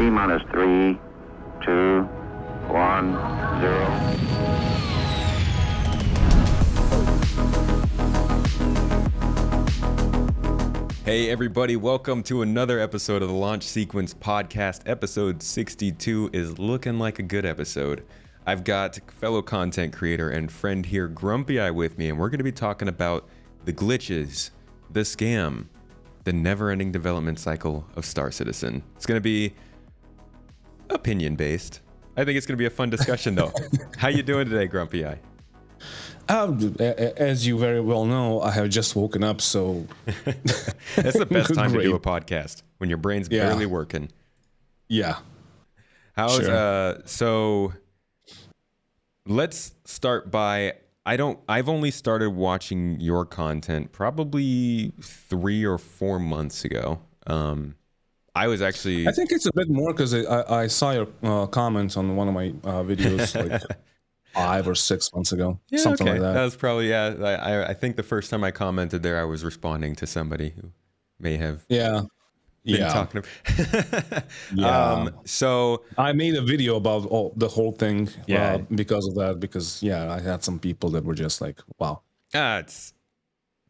T-minus 3, 2, 1, 0. Hey everybody, welcome to another episode of the Launch Sequence Podcast. Episode 62 is looking like a good episode. I've got fellow content creator and friend here, Grumpy Eye, with me, and we're going to be talking about the glitches, the scam, the never-ending development cycle of Star Citizen. It's going to be opinion-based. I think it's going to be a fun discussion, though. How you doing today, Grumpy Eye? As you very well know, I have just woken up, so... That's the best time to do a podcast, when your brain's barely working. Yeah. How's, sure. So let's start by, I've only started watching your content probably 3 or 4 months ago. I was actually... I think it's a bit more because I saw your comments on one of my videos, like... 5 or 6 months ago, something like that. That was probably, I think the first time I commented there, I was responding to somebody who may have been talking about. So I made a video about the whole thing because of that, because I had some people that were just like, wow. It's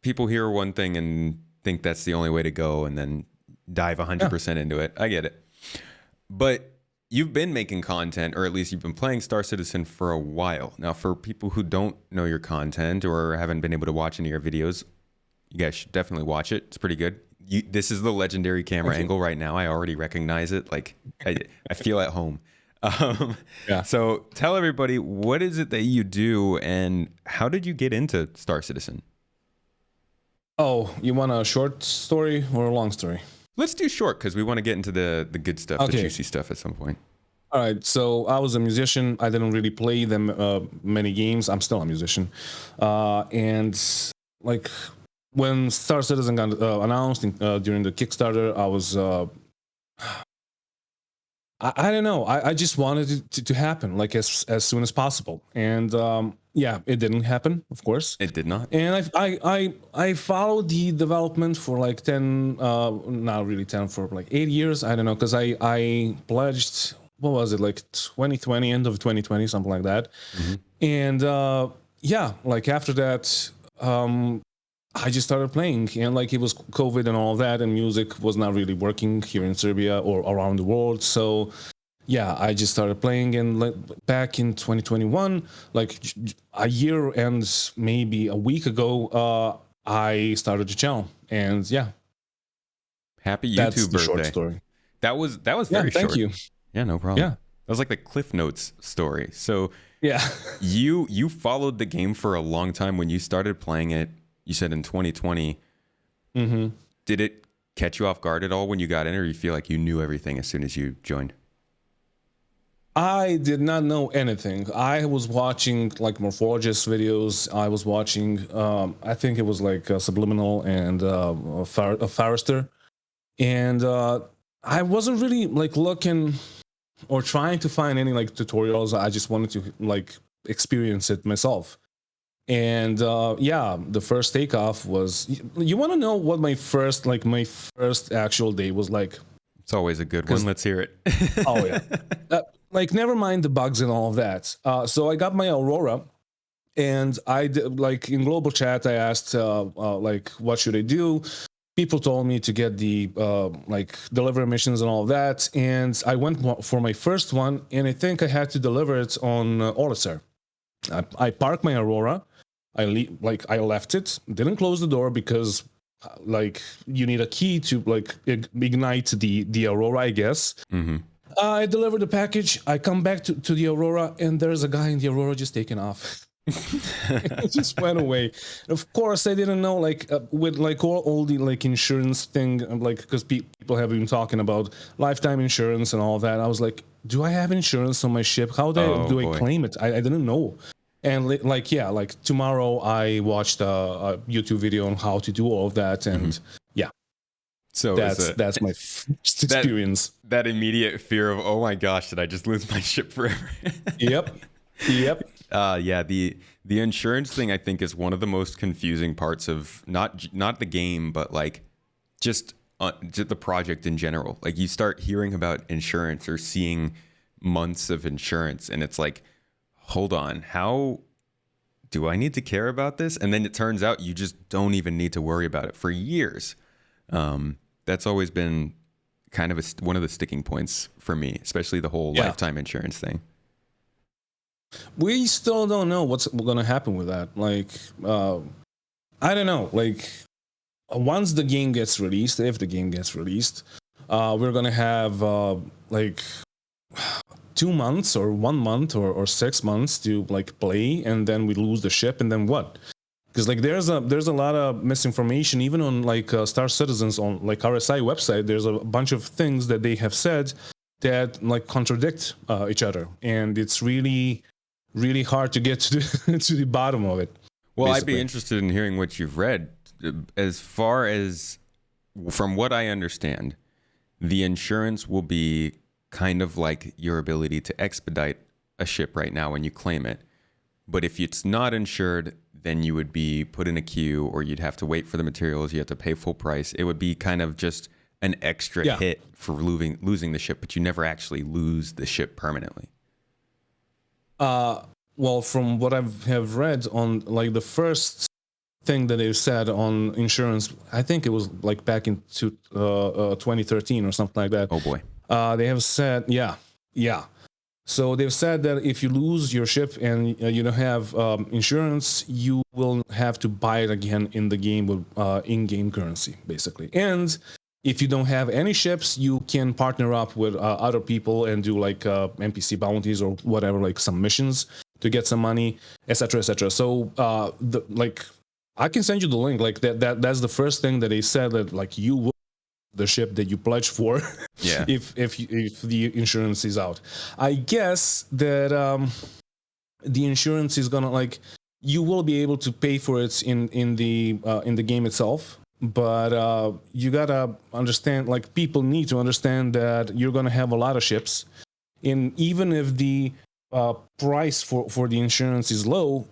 people hear one thing and think that's the only way to go and then dive 100% into it. I get it. But you've been making content, or at least you've been playing Star Citizen for a while. Now, for people who don't know your content or haven't been able to watch any of your videos, you guys should definitely watch it. It's pretty good. This is the legendary camera angle right now. I already recognize it. Like, I feel at home. So tell everybody, what is it that you do and how did you get into Star Citizen? Oh, you want a short story or a long story? Let's do short because we want to get into the good stuff, the juicy stuff at some point. All right. So I was a musician. I didn't really play them many games. I'm still a musician. And like when Star Citizen got announced during the Kickstarter, I was... I don't know. I just wanted it to happen like as soon as possible. And it didn't happen, of course. It did not. And I followed the development for like 10, not really 10, for like 8 years. I don't know, because I pledged, what was it, like 2020, end of 2020, something like that. Mm-hmm. And like after that, I just started playing, and like it was COVID and all that, and music was not really working here in Serbia or around the world. So I just started playing, and like back in 2021, like a year and maybe a week ago, I started the channel, and happy YouTube that's birthday. The short story. That was very short. Thank you. Yeah, no problem. Yeah, that was like the Cliff Notes story. So yeah, you followed the game for a long time. When you started playing it, you said in 2020. Mm-hmm. Did it catch you off guard at all when you got in, or you feel like you knew everything as soon as you joined? I did not know anything. I was watching like morphologist videos. I was watching, I think it was like Subliminal and Forrester. And I wasn't really like looking or trying to find any like tutorials. I just wanted to like experience it myself. And the first takeoff was, you want to know what my first actual day was like? It's always a good one. Let's hear it. Oh yeah. Like never mind the bugs and all of that. So I got my Aurora, and I did, like in global chat, I asked like what should I do? People told me to get the like delivery missions and all of that, and I went for my first one, and I think I had to deliver it on Orlicer. I parked my Aurora. I left it, didn't close the door because like you need a key to like ignite the Aurora, I guess. Mm-hmm. I delivered the package. I come back to the Aurora, and there's a guy in the Aurora just taking off. It just went away. And of course, I didn't know like with like all the like insurance thing, like because people have been talking about lifetime insurance and all that. I was like, do I have insurance on my ship? How do I claim it? I didn't know. And like tomorrow I watched a YouTube video on how to do all of that, and so that's my first experience. That immediate fear of, oh my gosh, did I just lose my ship forever? Yep. The insurance thing I think is one of the most confusing parts of not the game, but like just just the project in general. Like you start hearing about insurance or seeing months of insurance, and it's like, hold on, how do I need to care about this? And then it turns out you just don't even need to worry about it for years. That's always been kind of one of the sticking points for me, especially the whole lifetime insurance thing. We still don't know what's going to happen with that. Like, I don't know. Like, once the game gets released, if the game gets released, we're going to have like 2 months or 1 month or 6 months to like play, and then we lose the ship, and then what? Because like there's a lot of misinformation even on like Star Citizens on like RSI website. There's a bunch of things that they have said that like contradict each other, and it's really hard to get to to the bottom of it. Well, basically. I'd be interested in hearing what you've read. As far as from what I understand, the insurance will be kind of like your ability to expedite a ship right now when you claim it. But if it's not insured, then you would be put in a queue, or you'd have to wait for the materials. You have to pay full price. It would be kind of just an extra hit for losing the ship, but you never actually lose the ship permanently. Well, from what I have read on like the first thing that they said on insurance, I think it was like back in 2013 or something like that. Oh boy. They have said, yeah. So they've said that if you lose your ship and you don't have insurance, you will have to buy it again in the game with in-game currency, basically. And if you don't have any ships, you can partner up with other people and do like NPC bounties or whatever, like some missions to get some money, etc., etc. So, like, I can send you the link. Like that's the first thing that they said, that like you will the ship that you pledge for, if the insurance is out. I guess that the insurance is gonna, like, you will be able to pay for it in the game itself. But you gotta understand, like, people need to understand that you're gonna have a lot of ships, and even if the price for the insurance is low,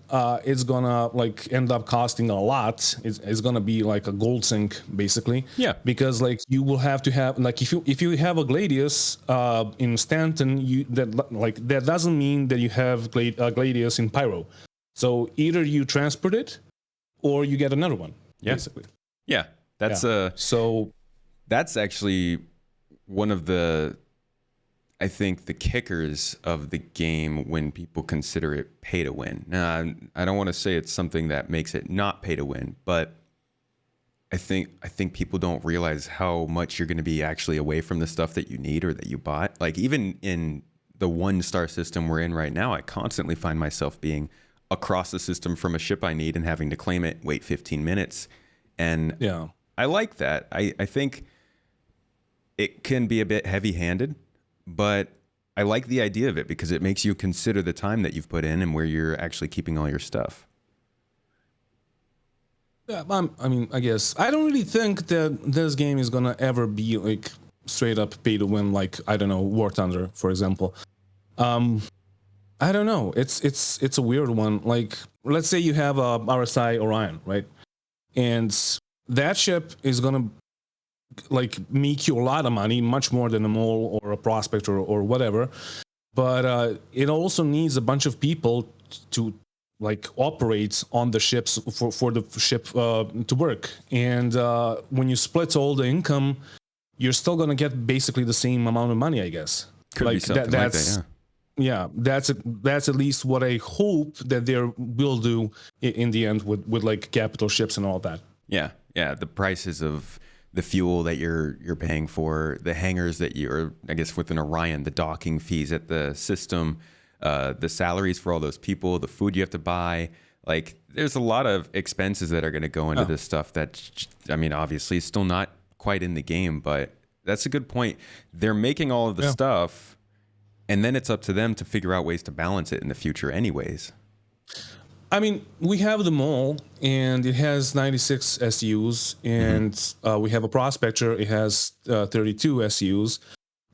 it's gonna like end up costing a lot. It's gonna be like a gold sink, basically. Yeah. Because like you will have to have, like, if you have a Gladius in Stanton, that doesn't mean that you have Gladius in Pyro. So either you transport it or you get another one. Basically. Yeah. That's actually one of the, I think, the kickers of the game when people consider it pay to win. Now, I don't want to say it's something that makes it not pay to win, but I think people don't realize how much you're going to be actually away from the stuff that you need or that you bought. Like, even in the 1-star system we're in right now, I constantly find myself being across the system from a ship I need and having to claim it, wait 15 minutes. And I like that. I think it can be a bit heavy-handed, but I like the idea of it because it makes you consider the time that you've put in and where you're actually keeping all your stuff. Yeah, I mean, I guess I don't really think that this game is gonna ever be like straight up pay to win, like, I don't know, War Thunder, for example. I don't know. It's a weird one. Like, let's say you have a RSI Orion, right? And that ship is gonna like make you a lot of money, much more than a mole or a prospect or whatever. But it also needs a bunch of people to like operate on the ships for the ship to work. And when you split all the income, you're still gonna get basically the same amount of money, I guess. Could be something like that, yeah. That's at least what I hope that they will do in the end with like capital ships and all that. Yeah. The prices of the fuel that you're paying for, the hangars that you're, I guess with an Orion, the docking fees at the system, the salaries for all those people, the food you have to buy. Like, there's a lot of expenses that are going to go into this stuff that, I mean, obviously it's still not quite in the game, but that's a good point. They're making all of the stuff, and then it's up to them to figure out ways to balance it in the future anyways. I mean, we have the mole, and it has 96 SUs, and we have a prospector. It has 32 SUs,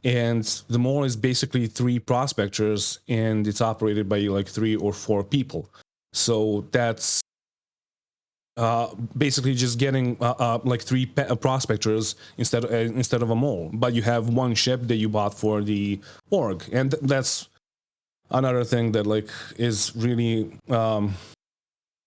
and the mole is basically 3 prospectors, and it's operated by like 3 or 4 people. So that's basically just getting like three prospectors instead of a mole, but you have one ship that you bought for the org, and that's another thing that like is really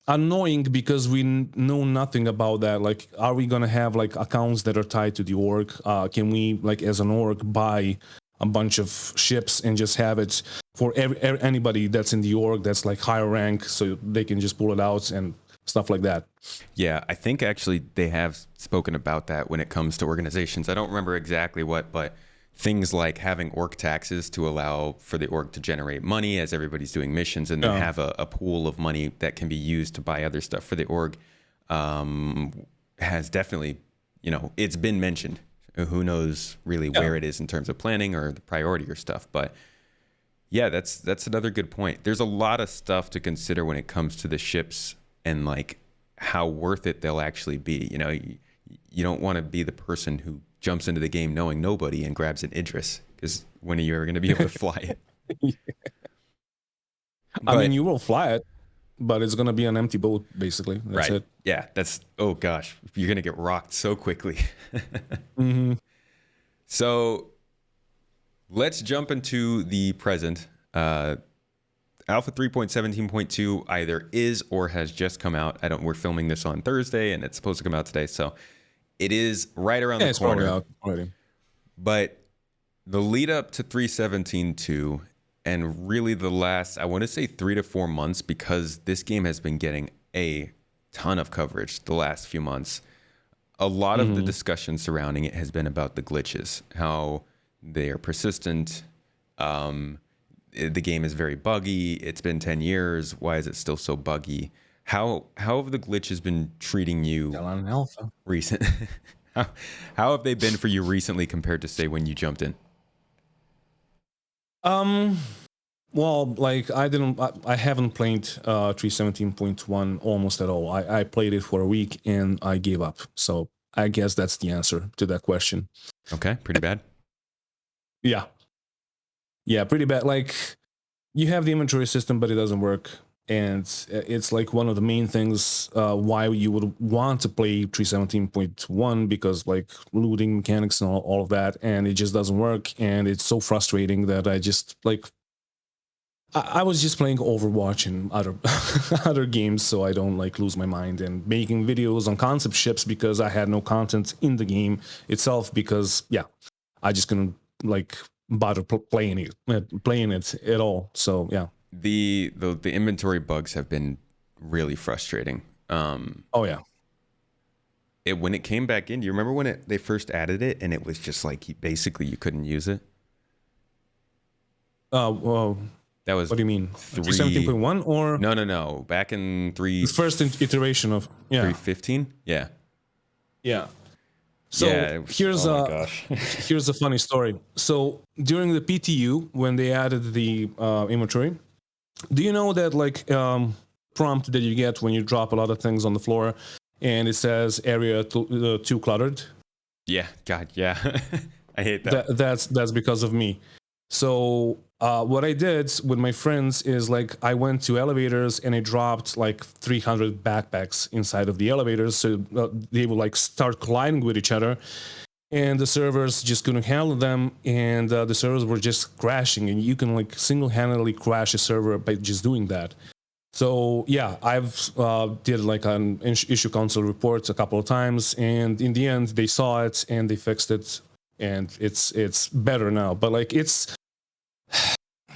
annoying because we know nothing about that. Like, are we gonna have like accounts that are tied to the org? Can we, like, as an org, buy a bunch of ships and just have it for anybody that's in the org that's like higher rank, so they can just pull it out and stuff like that? Yeah, I think actually they have spoken about that when it comes to organizations. I don't remember exactly what, but things like having org taxes to allow for the org to generate money as everybody's doing missions, and then have a pool of money that can be used to buy other stuff for the org, has definitely, it's been mentioned. Who knows really where it is in terms of planning or the priority or stuff. But yeah, that's another good point. There's a lot of stuff to consider when it comes to the ships and like how worth it they'll actually be. You don't want to be the person who jumps into the game knowing nobody and grabs an Idris, because when are you ever going to be able to fly it? I mean, you will fly it, but it's going to be an empty boat, basically. That's right. it. Yeah, oh gosh, you're going to get rocked so quickly. Mm-hmm. So let's jump into the present. Alpha 3.17.2 either is or has just come out. We're filming this on Thursday and it's supposed to come out today. So it is right around the corner. It's probably out already. But the lead up to 3.17.2 and really the last, I want to say 3 to 4 months, because this game has been getting a ton of coverage the last few months. A lot of the discussion surrounding it has been about the glitches, how they are persistent. The game is very buggy. It's been 10 years. Why is it still so buggy? How have the glitches been treating you recent? how have they been for you recently compared to, say, when you jumped in? Well, like I haven't played 3.17.1 almost at all. I played it for a week and I gave up. So I guess that's the answer to that question. Okay, pretty bad. Yeah, pretty bad. Like, you have the inventory system, but it doesn't work. And it's like one of the main things why you would want to play 3.17.1, because like looting mechanics and all of that, and it just doesn't work. And it's so frustrating that I just like, I was just playing Overwatch and other games, so I don't like lose my mind, and making videos on concept ships because I had no content in the game itself, because I just couldn't like bother playing it at all. So yeah. The inventory bugs have been really frustrating. Oh yeah. When it came back in, do you remember when they first added it and it was just like basically you couldn't use it? Well, that was, what do you mean? 3.17.1 or no, back in the first iteration of 3.15? Yeah. So here's here's a funny story. So during the PTU, when they added the inventory, do you know that like prompt that you get when you drop a lot of things on the floor and it says area too cluttered? Yeah, God, yeah. I hate that. That's because of me. So what I did with my friends is like I went to elevators and I dropped like 300 backpacks inside of the elevators, so they would like start colliding with each other, and the servers just couldn't handle them, and the servers were just crashing, and you can like single-handedly crash a server by just doing that. So yeah, I've did like an issue council report a couple of times, and in the end they saw it and they fixed it, and it's better now. But like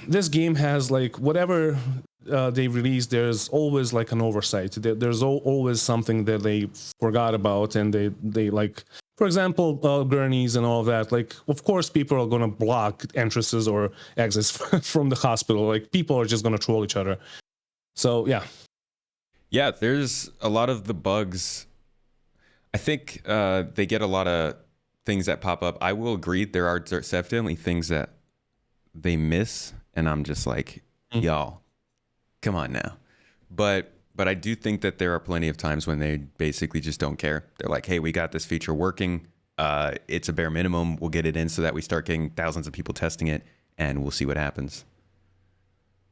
this game has like whatever they release, there's always like an oversight. There's always something that they forgot about, and they like, for example, gurneys and all of that. Like, of course, people are gonna block entrances or exits from the hospital. Like, people are just gonna troll each other. So yeah, there's a lot of the bugs. I think they get a lot of things that pop up. I will agree, there are definitely things that they miss, and I'm just like, y'all, come on now. But I do think that there are plenty of times when they basically just don't care. They're like, hey, we got this feature working. It's a bare minimum. We'll get it in so that we start getting thousands of people testing it, and we'll see what happens.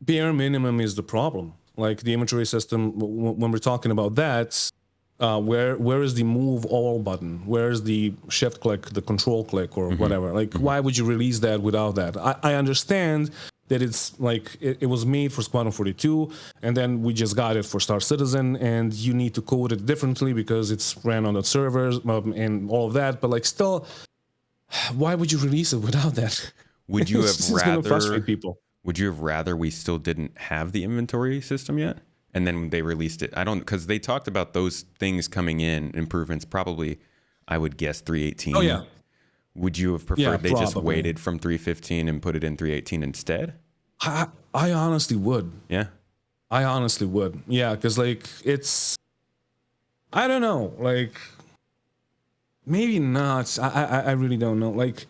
Bare minimum is the problem. Like the inventory system, when we're talking about that, where is the move all button? Where is the shift click, the control click, or whatever? Like, why would you release that without that? I understand that it's like it was made for Squadron 42, and then we just got it for Star Citizen, and you need to code it differently because it's ran on the servers and all of that. But like, still, why would you release it without that? Would you have It's gonna frustrate people. Would you have rather we still didn't have the inventory system yet? And then they released it. I don't, because they talked about those things coming in, improvements, probably, I would guess 318. Oh, yeah. Would you have preferred they just probably. waited from 315 and put it in 318 instead? I honestly would. Yeah. I honestly would. Yeah, because like it's, I don't know, like maybe not. I really don't know. Like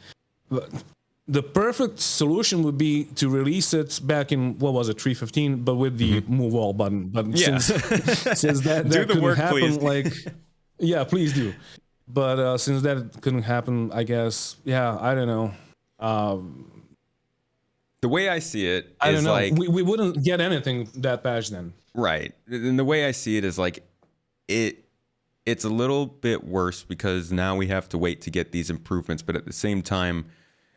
the perfect solution would be to release it back in, what was it, 315, but with the move all button. But Yeah. since that Do the couldn't work, happen, please. like yeah, please do. But since that couldn't happen, I guess, yeah, I don't know. The way I see it I is don't know. like, We wouldn't get anything that patch then. right. And the way I see it is like, it's a little bit worse because now we have to wait to get these improvements. But at the same time,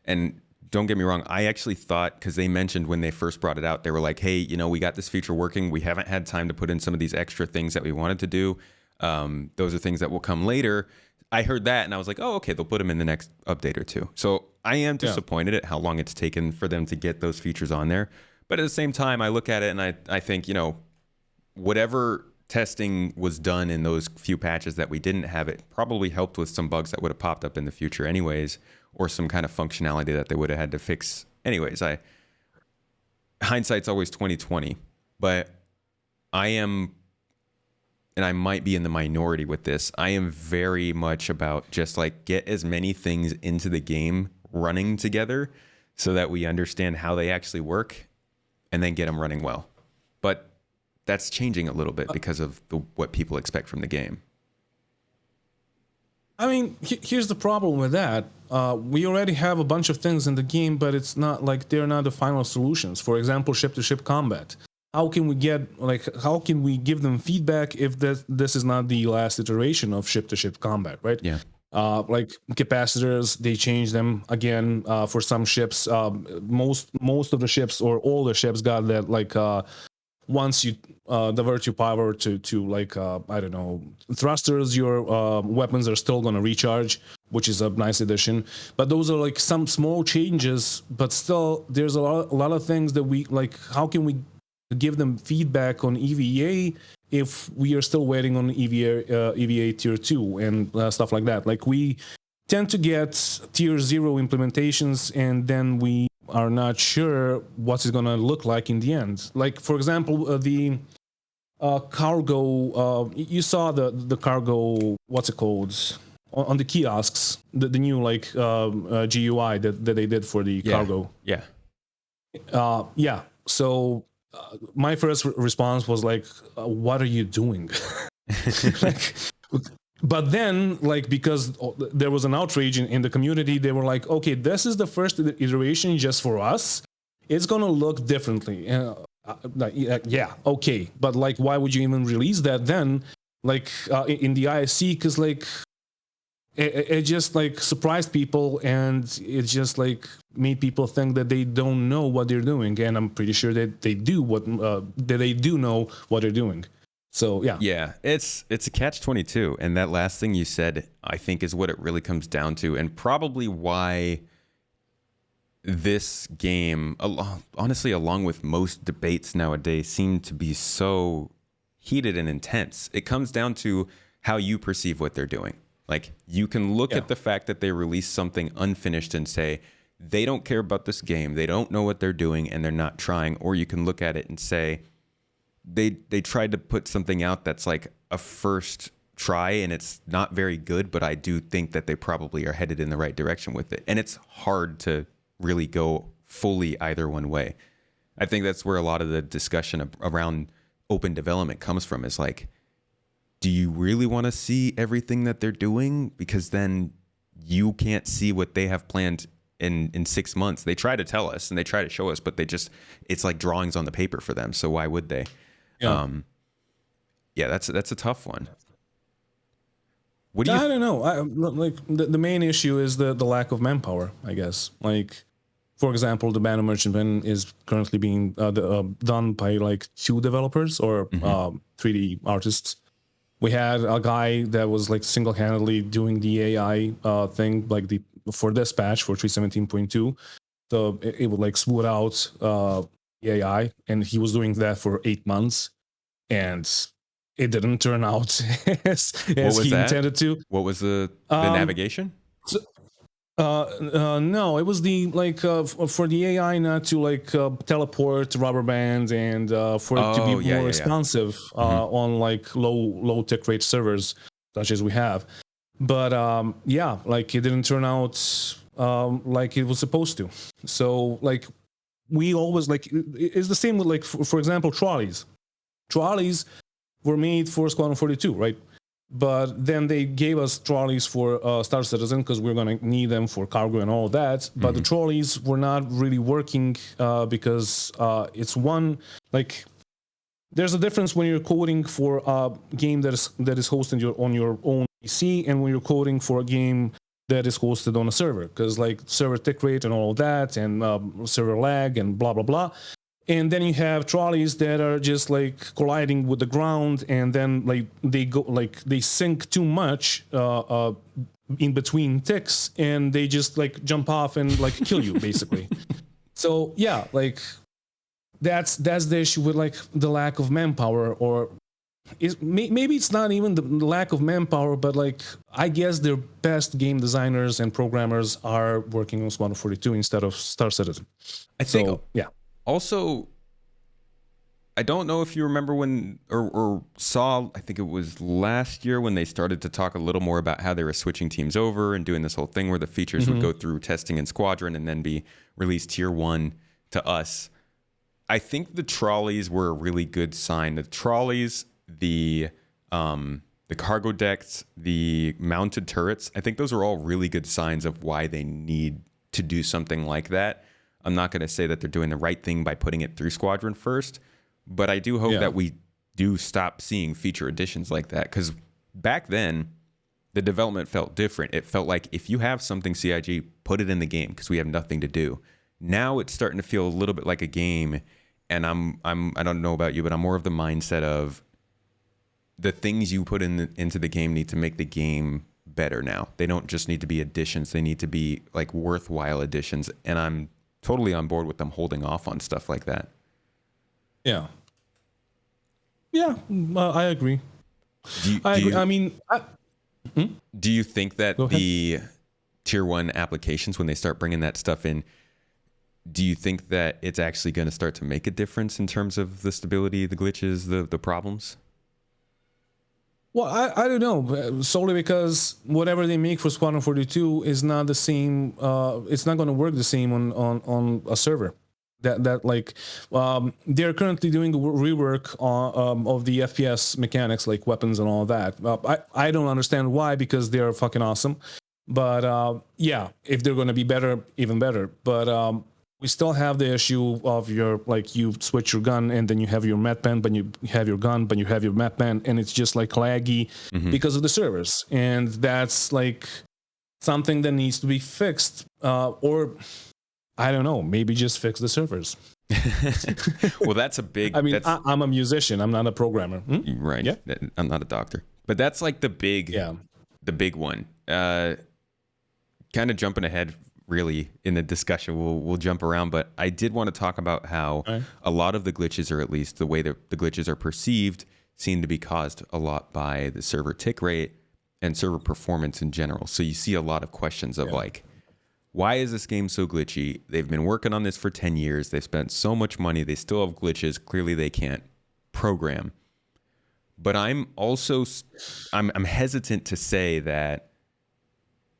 and don't get me wrong, I actually thought, because they mentioned when they first brought it out, they were like, hey, you know, we got this feature working. We haven't had time to put in some of these extra things that we wanted to do. Those are things that will come later. I heard that and I was like, oh, okay, they'll put them in the next update or two. So I am disappointed at how long it's taken for them to get those features on there. But at the same time, I look at it and I think, you know, whatever testing was done in those few patches that we didn't have, it probably helped with some bugs that would have popped up in the future anyways, or some kind of functionality that they would have had to fix anyways. Hindsight's always 2020, but I am, and I might be in the minority with this, I am very much about just like get as many things into the game running together so that we understand how they actually work and then get them running well. But that's changing a little bit because of what people expect from the game. I mean, here's the problem with that. We already have a bunch of things in the game, but it's not like they're not the final solutions. For example, ship-to-ship combat. How can we give them feedback if this is not the last iteration of ship-to-ship combat, right? Yeah. Like capacitors, they change them again for some ships. Most of the ships or all the ships got that like once you divert your power to like I don't know, thrusters, your weapons are still gonna recharge, which is a nice addition. But those are like some small changes, but still there's a lot of things that we like. How can we give them feedback on EVA if we are still waiting on EVA tier 2 and stuff like that? Like we tend to get tier 0 implementations and then we are not sure what's it gonna look like in the end. Like for example, the cargo, you saw the cargo, what's it called, on the kiosks, the new like GUI that they did for the cargo. Yeah. Yeah. So my first response was like, what are you doing? Like, but then, like, because there was an outrage in the community, they were like, okay, this is the first iteration just for us. It's going to look differently. Yeah, okay. But, like, why would you even release that then, like, in the ISC? Because, like, it just, like, surprised people, and it just, like, made people think that they don't know what they're doing. And I'm pretty sure that they do know what they're doing. So yeah, it's a catch-22, and that last thing you said, I think, is what it really comes down to, and probably why this game, honestly, along with most debates nowadays, seem to be so heated and intense. It comes down to how you perceive what they're doing. Like, you can look at the fact that they released something unfinished and say they don't care about this game, they don't know what they're doing, and they're not trying. Or you can look at it and say they tried to put something out that's like a first try and it's not very good, but I do think that they probably are headed in the right direction with it. And it's hard to really go fully either one way. I think that's where a lot of the discussion around open development comes from, is like, do you really want to see everything that they're doing? Because then you can't see what they have planned in 6 months. They try to tell us and they try to show us, but it's like drawings on the paper for them. So why would they? Yeah, that's a tough one. What do you? I don't know. Like the main issue is the lack of manpower, I guess. Like, for example, the Banner Merchantman is currently being done by like 2 developers or 3D artists. We had a guy that was like single-handedly doing the AI thing, like for this patch for 317.2. So it would like smooth out the AI, and he was doing that for 8 months, and it didn't turn out as was he that? intended to. What was the navigation? So, no, it was the like for the AI not to like teleport rubber bands and for it to be more responsive on like low tick rate servers such as we have. But yeah, like it didn't turn out like it was supposed to. So like we always like it's the same with like for example trolleys. Trolleys were made for Squadron 42, right? But then they gave us trolleys for Star Citizen because we're going to need them for cargo and all that. But the trolleys were not really working because it's one, like, there's a difference when you're coding for a game that is hosted on your own PC and when you're coding for a game that is hosted on a server. Because, like, server tick rate and all that and server lag and blah, blah, blah. And then you have trolleys that are just like colliding with the ground, and then like they sink too much in between ticks, and they just like jump off and like kill you basically. So yeah, like that's the issue with like the lack of manpower, or maybe it's not even the lack of manpower, but like I guess their best game designers and programmers are working on Squadron 42 instead of Star Citizen. I think so, yeah. Also, I don't know if you remember when or saw, I think it was last year when they started to talk a little more about how they were switching teams over and doing this whole thing where the features would go through testing in Squadron and then be released tier 1 to us. I think the trolleys were a really good sign. The trolleys, the cargo decks, the mounted turrets, I think those are all really good signs of why they need to do something like that. I'm not going to say that they're doing the right thing by putting it through Squadron first, but I do hope that we do stop seeing feature additions like that, because back then, the development felt different. It felt like if you have something CIG, put it in the game because we have nothing to do. Now it's starting to feel a little bit like a game, and I don't know about you, but I'm more of the mindset of the things you put into the game need to make the game better now. They don't just need to be additions. They need to be like worthwhile additions, and I'm totally on board with them holding off on stuff like that. Yeah, I agree. Do you think that the tier 1 applications, when they start bringing that stuff in, do you think that it's actually going to start to make a difference in terms of the stability, the glitches, the problems? Well, I don't know, solely because whatever they make for Squadron 42 is not the same. It's not going to work the same on a server. That like they're currently doing a rework of the FPS mechanics, like weapons and all that. I don't understand why, because they're fucking awesome. But yeah, if they're going to be better, even better. But we still have the issue of your, like, you switch your gun and then you have your med pen, but you have your gun, but you have your med pen, and it's just like laggy because of the servers. And that's like something that needs to be fixed, or I don't know, maybe just fix the servers. Well, that's a big... I mean, I'm a musician. I'm not a programmer. Right. Yeah. I'm not a doctor. But that's like the big one. Kind of jumping ahead, really, in the discussion. We'll jump around. But I did want to talk about how a lot of the glitches, or at least the way that the glitches are perceived, seem to be caused a lot by the server tick rate and server performance in general. So you see a lot of questions of like, why is this game so glitchy? They've been working on this for 10 years. They've spent so much money. They still have glitches. Clearly, they can't program. But I'm also I'm hesitant to say that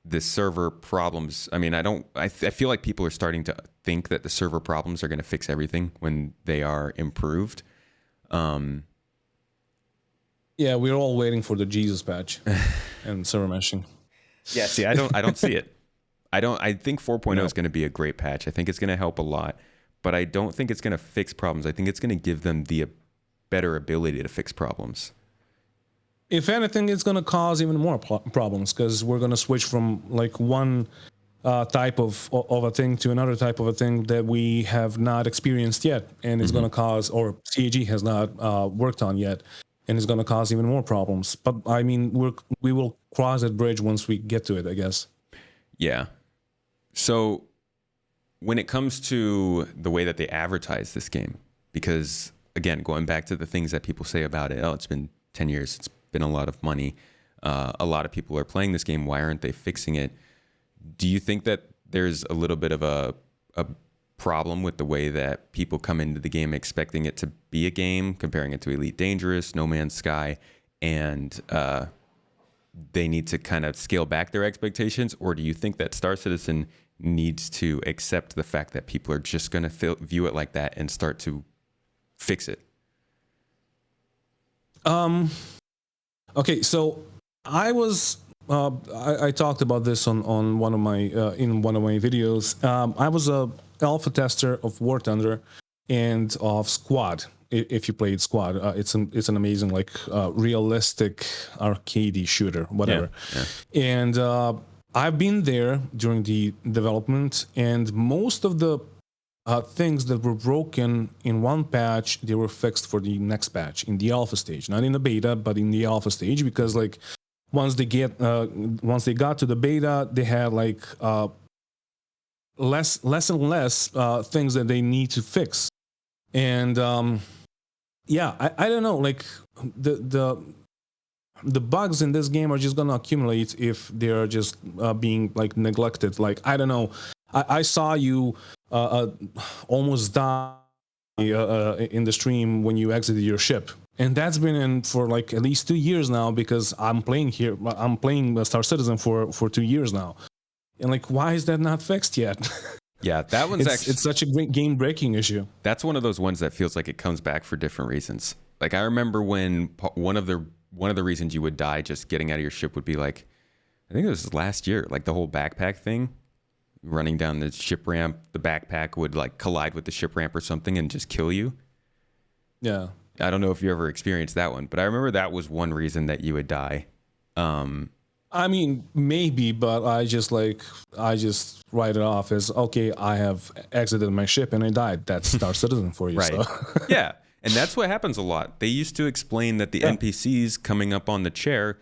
the server problems. I mean, I feel like people are starting to think that the server problems are going to fix everything when they are improved. Yeah, we're all waiting for the Jesus patch and server meshing. Yeah, see, I don't see it. I think 4.0 is going to be a great patch. I think it's going to help a lot, but I don't think it's going to fix problems. I think it's going to give them the better ability to fix problems. If anything, it's gonna cause even more problems because we're gonna switch from like one type of a thing to another type of a thing that we have not experienced yet, and it's gonna cause, or CAG has not worked on yet, and it's gonna cause even more problems. But I mean, we will cross that bridge once we get to it, I guess. Yeah. So when it comes to the way that they advertise this game, because again, going back to the things that people say about it, oh, it's been 10 years, it's been a lot of money. A lot of people are playing this game. Why aren't they fixing it? Do you think that there's a little bit of a problem with the way that people come into the game expecting it to be a game, comparing it to Elite Dangerous, No Man's Sky, and they need to kind of scale back their expectations? Or do you think that Star Citizen needs to accept the fact that people are just going to view it like that and start to fix it? Okay, so I was I talked about this on one of my in one of my videos. I was a alpha tester of War Thunder and of Squad. If you played Squad, it's an amazing like realistic arcade shooter, whatever. Yeah. And I've been there during the development, and most of the things that were broken in one patch, they were fixed for the next patch in the alpha stage, not in the beta, but in the alpha stage, because like once they got to the beta, they had like less and less things that they need to fix, and yeah, I don't know, like the bugs in this game are just gonna accumulate if they're just being like neglected. Like I don't know, I saw you almost die in the stream when you exited your ship, and that's been in for like at least 2 years now, because I'm playing Star Citizen for 2 years now, and like why is that not fixed yet? Yeah, that one's it's such a great game breaking issue. That's one of those ones that feels like it comes back for different reasons. Like I remember when one of the reasons you would die just getting out of your ship would be like, I think it was last year, like the whole backpack thing. Running down the ship ramp, the backpack would like collide with the ship ramp or something and just kill you. Yeah. I don't know if you ever experienced that one, but I remember that was one reason that you would die. I mean, maybe, but I just write it off as, okay, I have exited my ship and I died. That's Star Citizen for you. Right. So. Yeah. And that's what happens a lot. They used to explain that the NPCs coming up on the chair,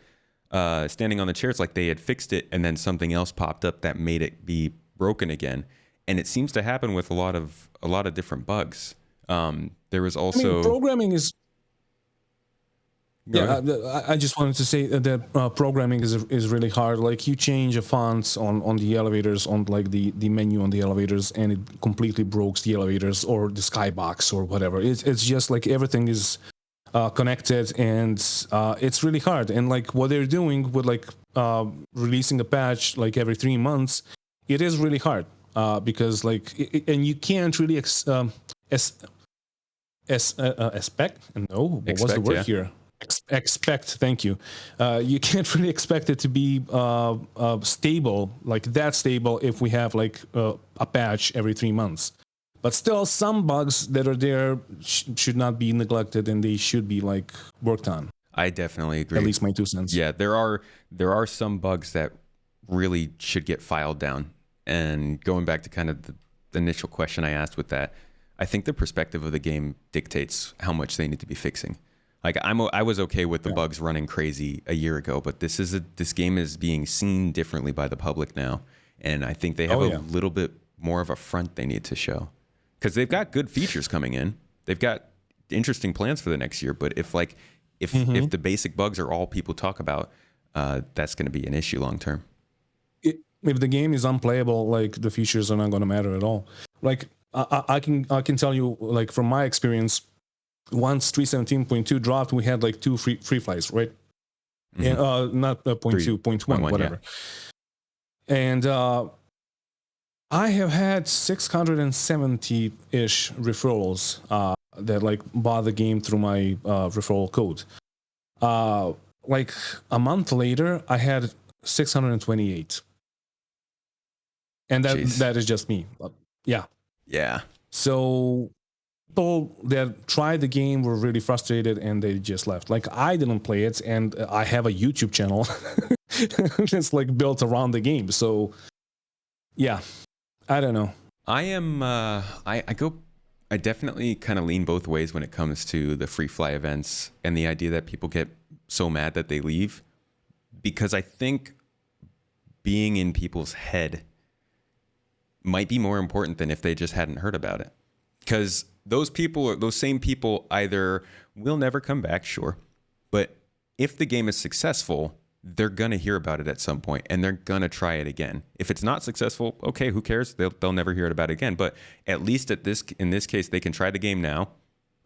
standing on the chair, it's like they had fixed it and then something else popped up that made it be broken again. And it seems to happen with a lot of different bugs. There was also, I mean, programming is. Yeah, I just wanted to say that programming is really hard. Like you change a font on the elevators, on like the menu on the elevators, and it completely breaks the elevators or the skybox or whatever. It's just like everything is connected, and it's really hard. And like what they're doing with like releasing a patch like every 3 months, it is really hard because like and you can't really expect. No, what was the word here? Expect. Thank you. You can't really expect it to be stable, like that stable, if we have like a patch every 3 months. But still, some bugs that are there should not be neglected, and they should be like worked on. I definitely agree. At least my 2 cents. Yeah, there are some bugs that really should get filed down. And going back to kind of the initial question I asked with that, I think the perspective of the game dictates how much they need to be fixing. Like I was okay with the bugs running crazy a year ago, but this game is being seen differently by the public now, and I think they have a little bit more of a front they need to show, because they've got good features coming in. They've got interesting plans for the next year, but if the basic bugs are all people talk about, that's going to be an issue long term. If the game is unplayable, like the features are not going to matter at all. Like I can tell you, like from my experience. Once 317.2 dropped, we had like 2 free flies, right? Mm-hmm. And not 0.2, 0.1, whatever. Yeah. And I have had 670-ish referrals that like bought the game through my referral code. Like a month later, I had 628. And that is just me. Yeah. Yeah. So people that tried the game were really frustrated and they just left. Like I didn't play it, and I have a YouTube channel that's like built around the game. So yeah, I don't know. I am. I definitely kind of lean both ways when it comes to the free fly events and the idea that people get so mad that they leave, because I think being in people's head might be more important than if they just hadn't heard about it. Because those same people either will never come back, sure, but if the game is successful, they're going to hear about it at some point and they're going to try it again. If it's not successful, okay, who cares? They'll never hear about it again. But at least in this case, they can try the game now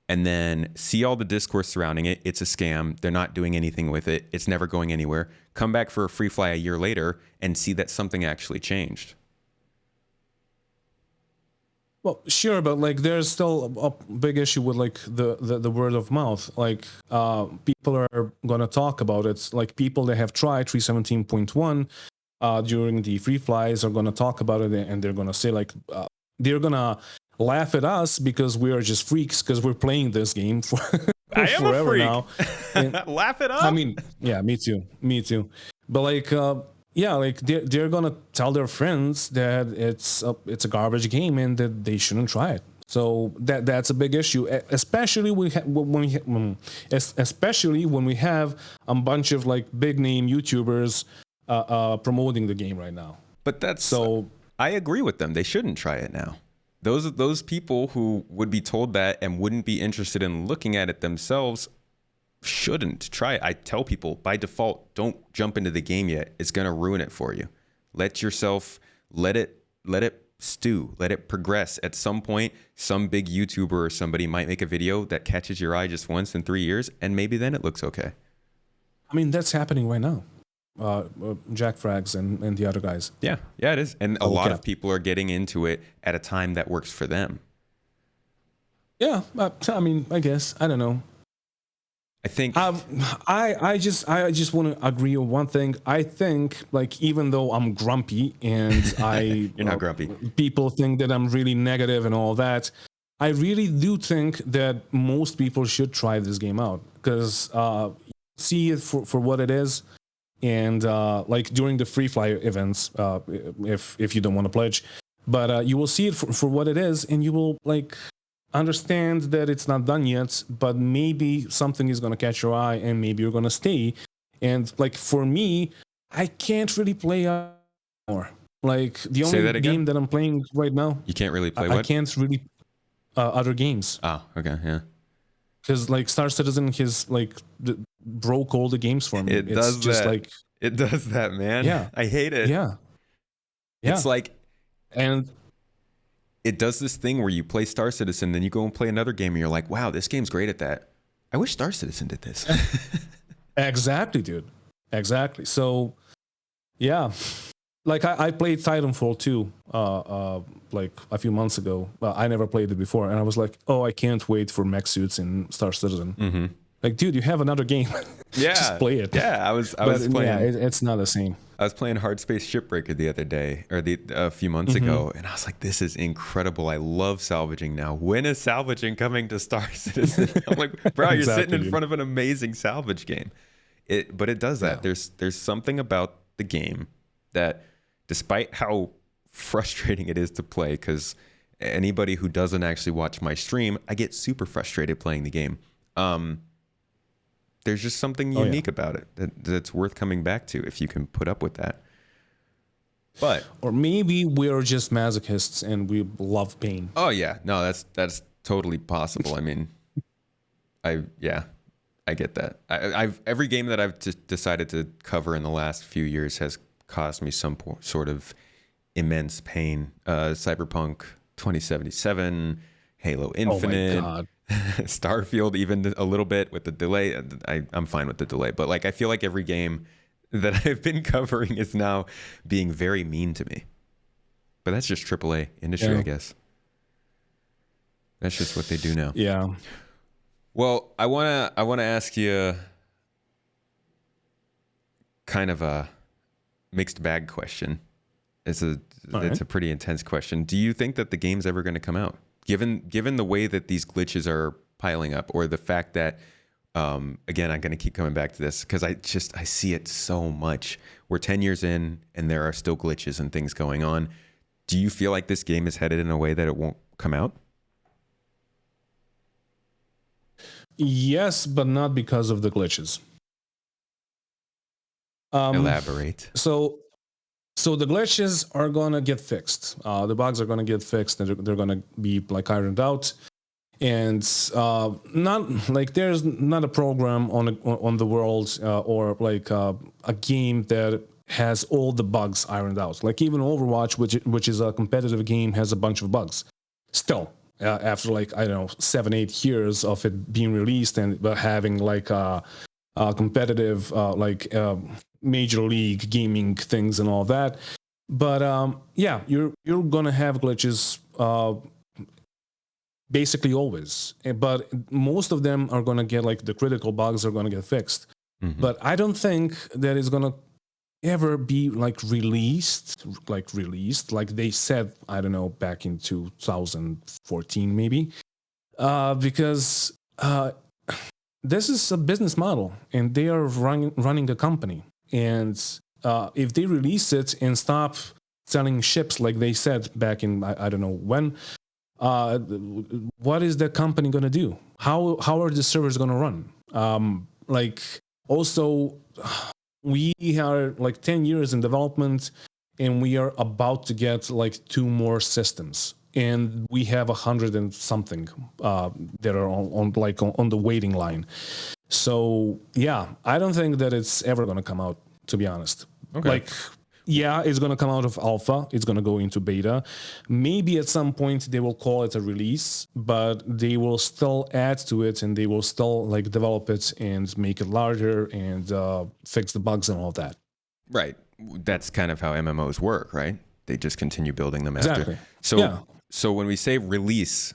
and then see all the discourse surrounding it. It's a scam. They're not doing anything with it. It's never going anywhere. Come back for a free fly a year later and see that something actually changed. Well, sure, but like there's still a big issue with like the word of mouth. Like people are gonna talk about it. Like people that have tried 317.1 during the free flies are gonna talk about it, and they're gonna say like they're gonna laugh at us because we are just freaks because we're playing this game for I am forever a freak. now. And, laugh it up. I mean, yeah, me too. But like. Yeah, like they're gonna tell their friends that it's a garbage game and that they shouldn't try it. So that's a big issue, especially especially when we have a bunch of like big name YouTubers promoting the game right now. But I agree with them. They shouldn't try it now. Those people who would be told that and wouldn't be interested in looking at it themselves shouldn't try it. I tell people by default, don't jump into the game yet. It's going to ruin it for you. Let it stew, let it progress. At some point, some big YouTuber or somebody might make a video that catches your eye just once in 3 years, and maybe then it looks okay. I mean, that's happening right now. Jack Frags and the other guys. Yeah, it is. And a lot of people are getting into it at a time that works for them. Yeah, I mean, I guess. I don't know. I think I just want to agree on one thing. I think like even though I'm grumpy and you're not grumpy. People think that I'm really negative and all that. I really do think that most people should try this game out because see it for what it is, and like during the free fly events, if you don't want to pledge, but you will see it for what it is, and you will like. Understand that it's not done yet, but maybe something is going to catch your eye and maybe you're going to stay. And like for me, I can't really play more. Like the only game that I'm playing right now. You can't really play what? I can't really other games. Oh, okay, yeah. Because like Star Citizen has like broke all the games for me. It does that, man. Yeah. I hate it. Yeah. It's like and it does this thing where you play Star Citizen, then you go and play another game, and you're like, wow, this game's great at that. I wish Star Citizen did this. Exactly, dude. Exactly. So, yeah. Like, I played Titanfall 2, like, a few months ago. Well, I never played it before, and I was like, oh, I can't wait for mech suits in Star Citizen. Mm-hmm. Like, dude, you have another game. Yeah. Just play it. Yeah, I was playing. Yeah, it's not the same. I was playing Hard Space Shipbreaker the other day, or a few months ago, and I was like, this is incredible. I love salvaging now. When is salvaging coming to Star Citizen? I'm like, bro, you're sitting in front of an amazing salvage game. But it does that. Yeah. There's something about the game that, despite how frustrating it is to play, because anybody who doesn't actually watch my stream, I get super frustrated playing the game. There's just something unique about it that's worth coming back to if you can put up with that. Or maybe we're just masochists and we love pain. Oh yeah, no, that's totally possible. I mean, I get that. I've every game that I've decided to cover in the last few years has caused me some sort of immense pain. Cyberpunk 2077, Halo Infinite. Oh my God. Starfield, even a little bit with the delay. I'm fine with the delay, but like I feel like every game that I've been covering is now being very mean to me. But that's just AAA industry, I guess. That's just what they do now. Yeah. Well, I wanna ask you kind of a mixed bag question. It's a pretty intense question. Do you think that the game's ever going to come out? given the way that these glitches are piling up, or the fact that again, I'm going to keep coming back to this because I see it so much. We're 10 years in and there are still glitches and things going on. Do you feel like this game is headed in a way that it won't come out? Yes, but not because of the glitches. Elaborate. So the glitches are gonna get fixed. The bugs are gonna get fixed, and they're gonna be like ironed out. And not like there's not a program on the world or like a game that has all the bugs ironed out. Like even Overwatch, which is a competitive game, has a bunch of bugs. Still, after like I don't know 7-8 years of it being released and having like a competitive major league gaming things and all that. But yeah, you're gonna have glitches. Basically always, but most of them are going to get like the critical bugs are going to get fixed. Mm-hmm. But I don't think that it's going to ever be like released like they said, I don't know, back in 2014 maybe, because this is a business model and they are running a company, and if they release it and stop selling ships like they said back in I don't know when, what is the company going to do? How are the servers going to run? Like also, we are like 10 years in development, and we are about to get like 2 more systems, and we have 100 and something that are on the waiting line. So yeah, I don't think that it's ever going to come out, to be honest. Okay. Like, yeah, it's going to come out of alpha. It's going to go into beta. Maybe at some point they will call it a release, but they will still add to it, and they will still like develop it and make it larger and fix the bugs and all that. Right. That's kind of how MMOs work, right? They just continue building them after. Exactly. So, Yeah. So when we say release,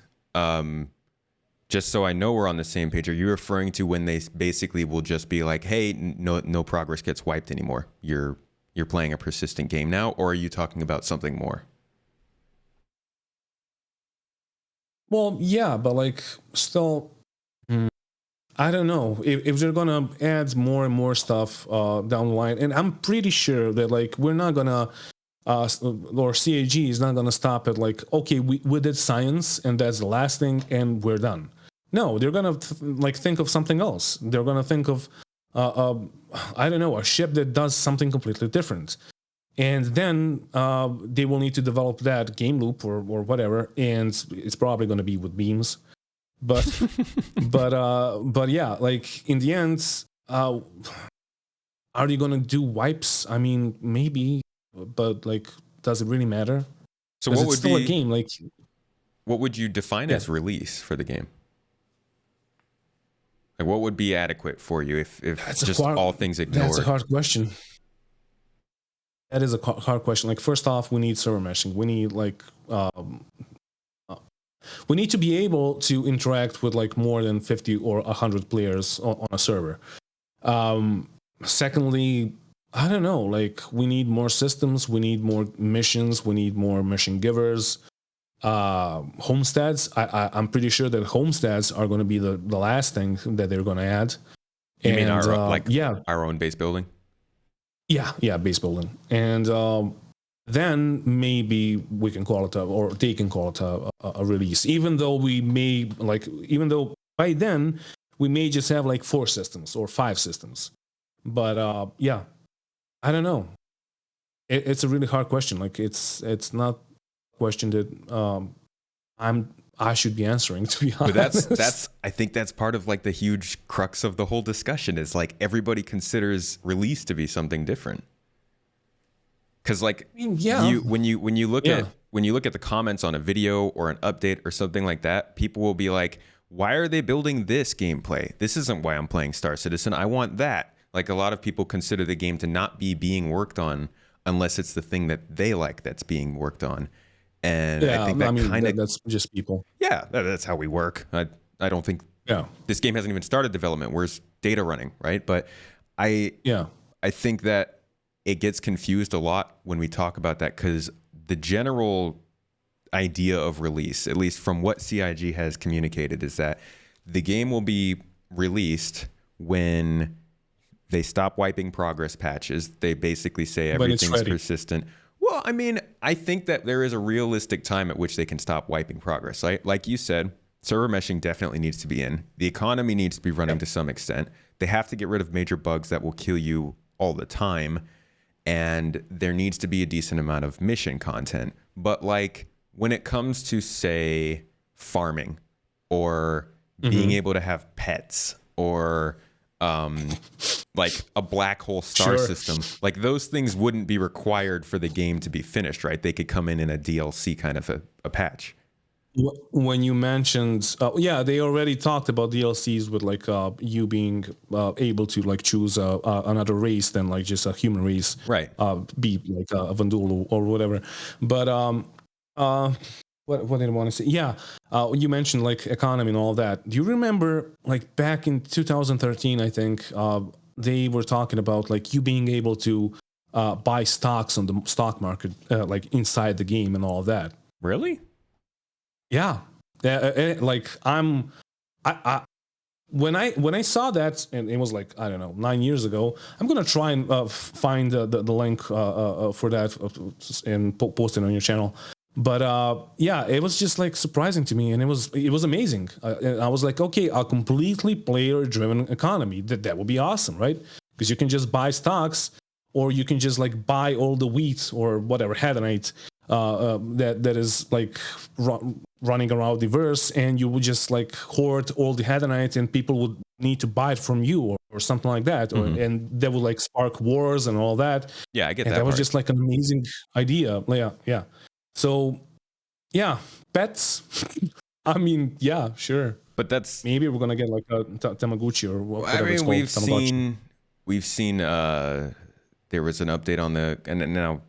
just so I know we're on the same page, are you referring to when they basically will just be like, hey, no progress gets wiped anymore? You're playing a persistent game now, or are you talking about something more? Well, yeah, but like still, I don't know if they're gonna add more and more stuff down the line, and I'm pretty sure that like we're not gonna, or CAG is not gonna stop at like, okay, we did science and that's the last thing and we're done. No, they're gonna think of something else. They're gonna think of I don't know, a ship that does something completely different. And then they will need to develop that game loop or whatever, and it's probably going to be with beams. But but yeah, like in the end, are you going to do wipes? I mean, maybe, but like, does it really matter? So what would still be a game? Like, what would you define as release for the game? Like, what would be adequate for you if just all things ignored? That's a hard question. That is a hard question. Like, first off, we need server meshing. We need like we need to be able to interact with like more than 50 or 100 players on a server. Secondly, I don't know. Like, we need more systems. We need more missions. We need more mission givers. Homesteads. I'm pretty sure that homesteads are going to be the last thing that they're going to add. You mean our own base building? Yeah, base building. And then maybe we can call it or they can call it a release. Even though by then we may just have like 4 systems or 5 systems. But yeah, I don't know. It's a really hard question. Like, it's not a question that I should be answering, to be honest. But that's I think that's part of like the huge crux of the whole discussion is like everybody considers release to be something different. Because like when you look at the comments on a video or an update or something like that, people will be like, why are they building this gameplay? This isn't why I'm playing Star Citizen. I want that. Like, a lot of people consider the game to not be being worked on unless it's the thing that they like that's being worked on. And I think that's just people. Yeah, that's how we work. I don't think this game hasn't even started development. Where's data running, right? But I think that it gets confused a lot when we talk about that, because the general idea of release, at least from what CIG has communicated, is that the game will be released when they stop wiping progress patches. They basically say everything's persistent. Well, I mean, I think that there is a realistic time at which they can stop wiping progress. Like you said, server meshing definitely needs to be in. The economy needs to be running to some extent. They have to get rid of major bugs that will kill you all the time. And there needs to be a decent amount of mission content. But like when it comes to, say, farming or being able to have pets or like a black hole star system, like those things wouldn't be required for the game to be finished, right? They could come in a DLC kind of a patch. When you mentioned, they already talked about DLCs with like you being able to like choose another race than like just a human race, right? Be like a Vandulu or whatever. But what did I want to say? Yeah, you mentioned like economy and all that. Do you remember like back in 2013? I think they were talking about like you being able to buy stocks on the stock market, like inside the game and all of that. Really? Yeah, like when I saw that, and it was like, I don't know, 9 years ago. I'm gonna try and find the link for that and post it on your channel. But yeah, it was just like surprising to me, and it was amazing. And I was like, okay, a completely player-driven economy, that would be awesome, right? Because you can just buy stocks, or you can just like buy all the wheat or whatever hedanite that is like running around the verse, and you would just like hoard all the hedanite, and people would need to buy it from you or something like that, or and that would like spark wars and all that. Yeah, I get and that. That was just like an amazing idea. Yeah. So, yeah, pets. I mean, yeah, sure. But that's maybe we're gonna get like a Tamagotchi or whatever it's called. We've seen. There was an update on and now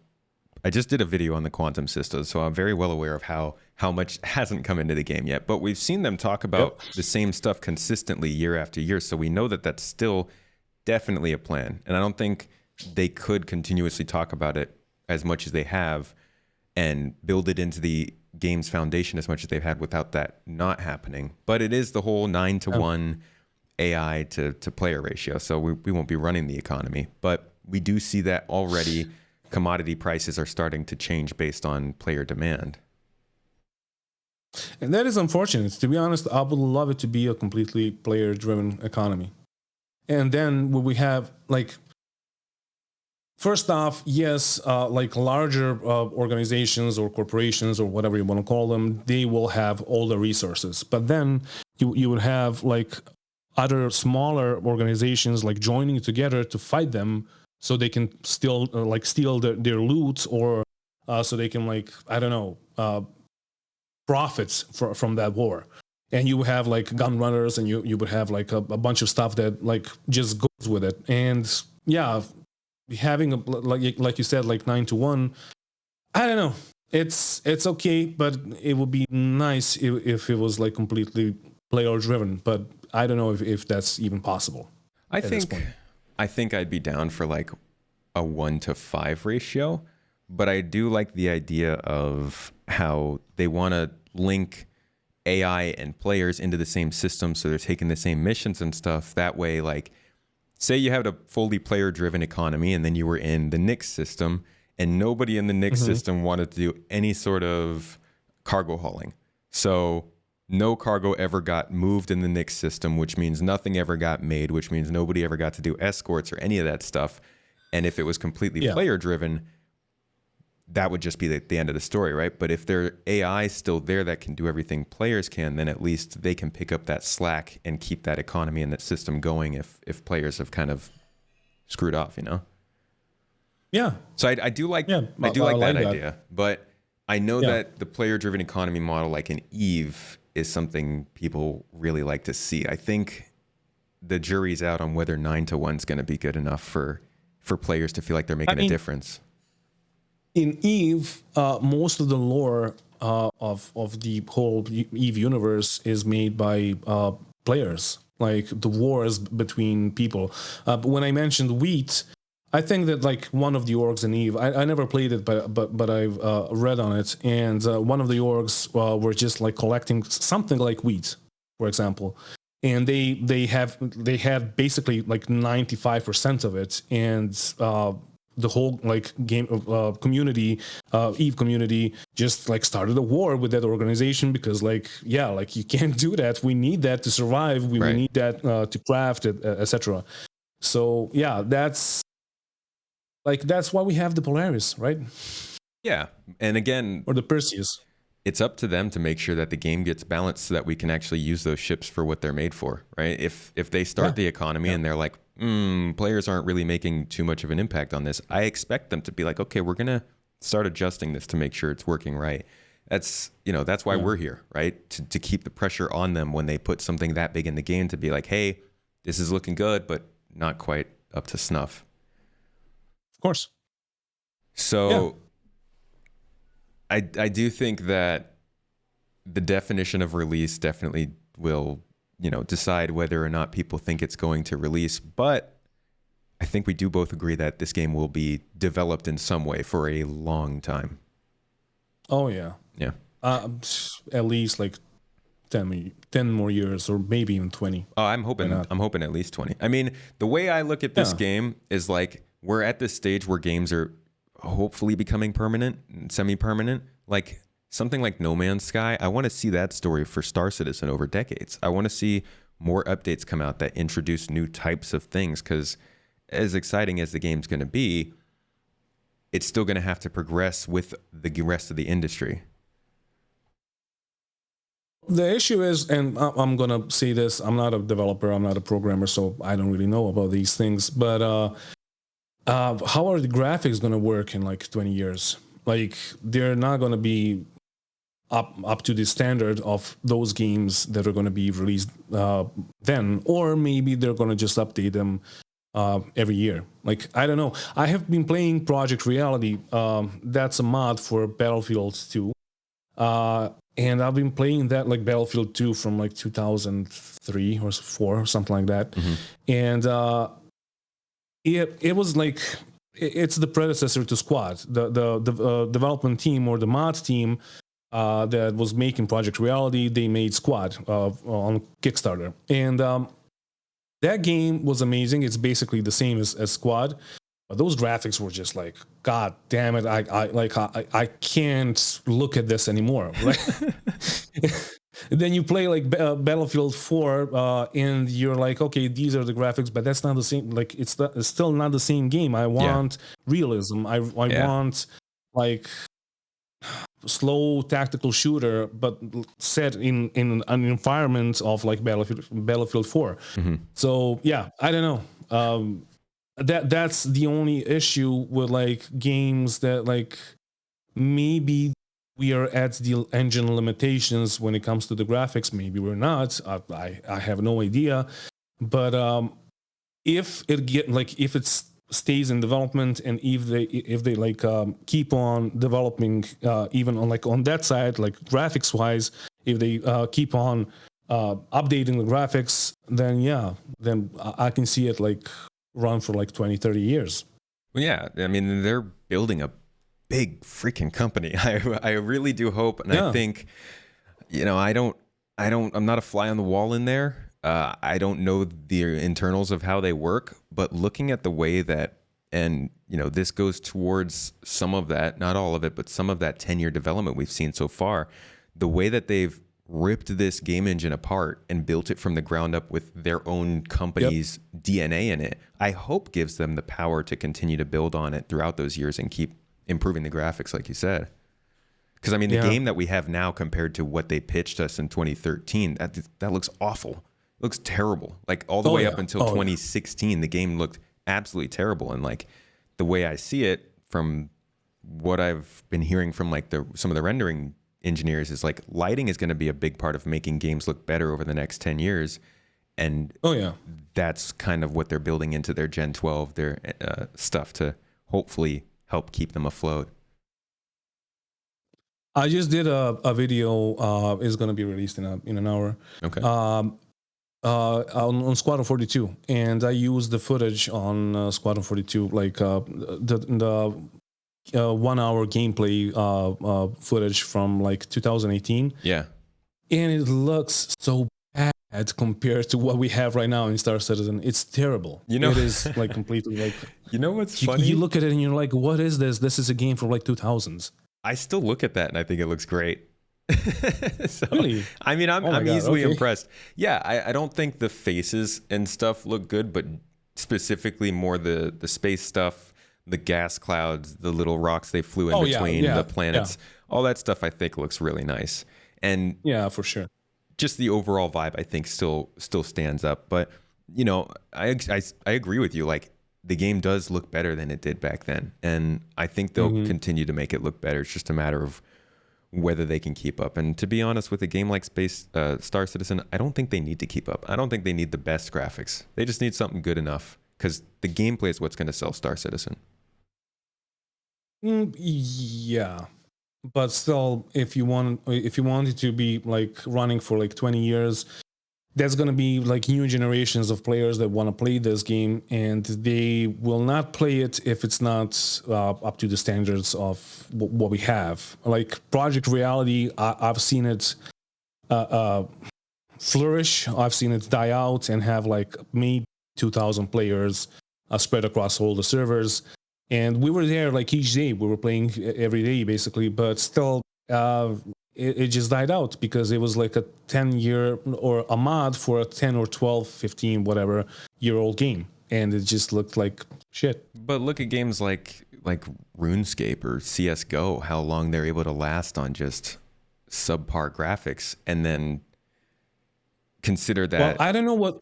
I just did a video on the quantum systems, so I'm very well aware of how much hasn't come into the game yet. But we've seen them talk about the same stuff consistently year after year, so we know that that's still definitely a plan. And I don't think they could continuously talk about it as much as they have and build it into the game's foundation as much as they've had without that not happening. But it is the whole 9-to-1 AI to player ratio, so we won't be running the economy. But we do see that already. Commodity prices are starting to change based on player demand. And that is unfortunate. To be honest, I would love it to be a completely player-driven economy. And then we have like, first off, yes, like larger organizations or corporations or whatever you want to call them, they will have all the resources. But then you would have like other smaller organizations like joining together to fight them, so they can still like steal their loot, or so they can like, I don't know, profits from that war. And you have like gun runners, and you would have like a bunch of stuff that like just goes with it. And yeah, having like you said, like 9-to-1, I don't know, it's okay, but it would be nice if it was like completely player driven. But I don't know if that's even possible. I think I'd be down for like a 1-to-5 ratio, but I do like the idea of how they want to link AI and players into the same system, so they're taking the same missions and stuff. That way, like, say you had a fully player-driven economy, and then you were in the Nix system, and nobody in the Nix system wanted to do any sort of cargo hauling. So no cargo ever got moved in the Nix system, which means nothing ever got made, which means nobody ever got to do escorts or any of that stuff. And if it was completely player driven, that would just be the end of the story, right? But if their AI is still there that can do everything players can, then at least they can pick up that slack and keep that economy and that system going if players have kind of screwed off, you know? Yeah. So I do like that idea, but I know that the player-driven economy model, like in EVE, is something people really like to see. I think the jury's out on whether 9-to-1 is going to be good enough for players to feel like they're making a difference. In EVE, most of the lore of the whole EVE universe is made by players, like the wars between people. But when I mentioned wheat, I think that like one of the orgs in Eve, I never played it, but I've read on it, and one of the orgs were just like collecting something like wheat, for example, and they had basically like 95% of it, and the whole like game community, Eve community, just like started a war with that organization because like yeah, like you can't do that. We need that to survive. We Right. need that to craft it, etc. So yeah, that's why we have the Polaris, right? Yeah. And again, Or the Perseus. it's up to them to make sure that the game gets balanced so that we can actually use those ships for what they're made for, right? If they start the economy and they're like, players aren't really making too much of an impact on this, I expect them to be like, okay, we're going to start adjusting this to make sure it's working right. That's why we're here, right? To keep the pressure on them when they put something that big in the game to be like, hey, this is looking good, but not quite up to snuff. Of course. So I do think that the definition of release definitely will, decide whether or not people think it's going to release. But I think we do both agree that this game will be developed in some way for a long time. Oh yeah. Yeah. At least like 10 more years, or maybe even 20. Oh, I'm hoping at least 20. I mean, the way I look at this game is like we're at this stage where games are hopefully becoming permanent and semi-permanent. Like something like No Man's Sky, I want to see that story for Star Citizen over decades. I want to see more updates come out that introduce new types of things, because as exciting as the game's going to be, it's still going to have to progress with the rest of the industry. The issue is, and I'm going to say this, I'm not a developer, I'm not a programmer, so I don't really know about these things, but how are the graphics going to work in like 20 years? Like, they're not going to be up to the standard of those games that are going to be released then, or maybe they're going to just update them every year. Like, I don't know. I have been playing Project Reality. That's a mod for Battlefield 2. And I've been playing that like Battlefield 2 from like 2003 or 4 or something like that. Mm-hmm. And it was like, it's the predecessor to Squad. The development team or the mod team that was making Project Reality, they made Squad on Kickstarter. And that game was amazing. It's basically the same as Squad. But those graphics were just like, God damn it! I can't look at this anymore. Right? Then you play like Battlefield 4, and you're like, okay, these are the graphics, but that's not the same. Like, it's still not the same game. I want realism. I want like slow tactical shooter, but set in an environment of like Battlefield 4. Mm-hmm. So yeah, I don't know. That's the only issue with like games that like maybe we are at the engine limitations when it comes to the graphics. Maybe we're not. I have no idea. But if it stays in development, and if they like keep on developing even on that side, like graphics wise, if they keep on updating the graphics, then I can see it like run for like 20-30 years. Well, yeah, I mean, they're building a big freaking company. I really do hope, and I think, I'm not a fly on the wall in there. I don't know the internals of how they work, but looking at the way that, and this goes towards some of that, not all of it, but some of that 10-year development we've seen so far, the way that they've ripped this game engine apart and built it from the ground up with their own company's DNA in it, I hope gives them the power to continue to build on it throughout those years and keep improving the graphics, like you said. Because I mean, the game that we have now compared to what they pitched us in 2013, that looks awful. It looks terrible. Like all the way up until 2016, the game looked absolutely terrible. And like the way I see it from what I've been hearing from like some of the rendering engineers is like lighting is going to be a big part of making games look better over the next 10 years. And that's kind of what they're building into their Gen 12, their stuff to hopefully help keep them afloat. I just did a video. Is going to be released in an hour. Okay. on Squadron 42, and I used the footage on Squadron 42, like the 1 hour gameplay footage from like 2018. Yeah. And it looks so bad compared to what we have right now in Star Citizen. It's terrible. You know, it is like completely like. You know what's funny? You look at it and you're like, what is this? This is a game from like 2000s. I still look at that and I think it looks great. So, Really? I mean, I'm God, easily okay. impressed. Yeah, I don't think the faces and stuff look good, but specifically more the space stuff, the gas clouds, the little rocks they flew in between, the planets, all that stuff I think looks really nice. And yeah, for sure. Just the overall vibe I think still stands up. But, you know, I agree with you. Like, the game does look better than it did back then. And I think they'll continue to make it look better. It's just a matter of whether they can keep up. And to be honest, with a game like Star Citizen, I don't think they need to keep up. I don't think they need the best graphics. They just need something good enough, because the gameplay is what's going to sell Star Citizen. Yeah, but still, if you want it to be like running for like 20 years, there's going to be like new generations of players that want to play this game, and they will not play it if it's not up to the standards of what we have. Like Project Reality, I've seen it flourish. I've seen it die out and have like maybe 2,000 players spread across all the servers. And we were there like each day. We were playing every day basically, but still it just died out because it was like a 10-year or a mod for a 10 or 12, 15, whatever year old game. And it just looked like shit. But look at games like RuneScape or CSGO, how long they're able to last on just subpar graphics. And then consider that. Well, I don't know what.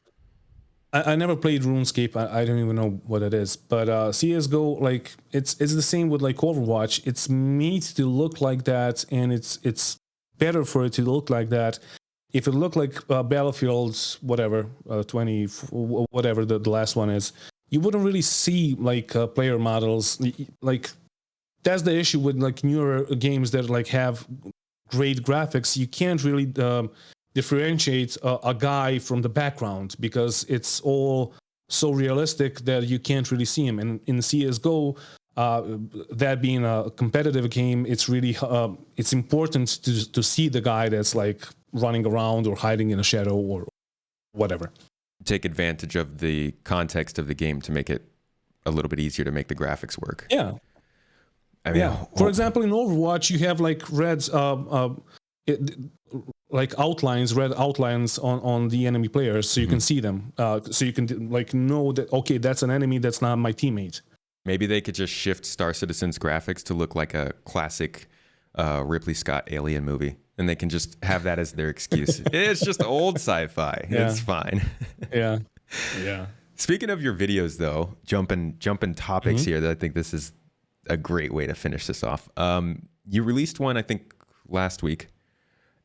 I never played RuneScape. I don't even know what it is. But CSGO, like it's the same with like Overwatch. It's made to look like that, and it's better for it to look like that. If it looked like Battlefield, whatever, 20, whatever the last one is, you wouldn't really see like player models. Like that's the issue with like newer games that like have great graphics. You can't really differentiate a guy from the background because it's all so realistic that you can't really see him. And in CSGO, that being a competitive game, it's really it's important to see the guy that's like running around or hiding in a shadow or whatever. Take advantage of the context of the game to make it a little bit easier to make the graphics work. Yeah. I mean, yeah. For example, in Overwatch, you have like red red outlines on the enemy players, so you can see them. So you can like know that, okay, that's an enemy, that's not my teammate. Maybe they could just shift Star Citizen's graphics to look like a classic Ripley Scott alien movie, and they can just have that as their excuse. It's just old sci-fi. Yeah. It's fine. Yeah. Speaking of your videos, though, jumping topics here, that I think this is a great way to finish this off. You released one, I think, last week,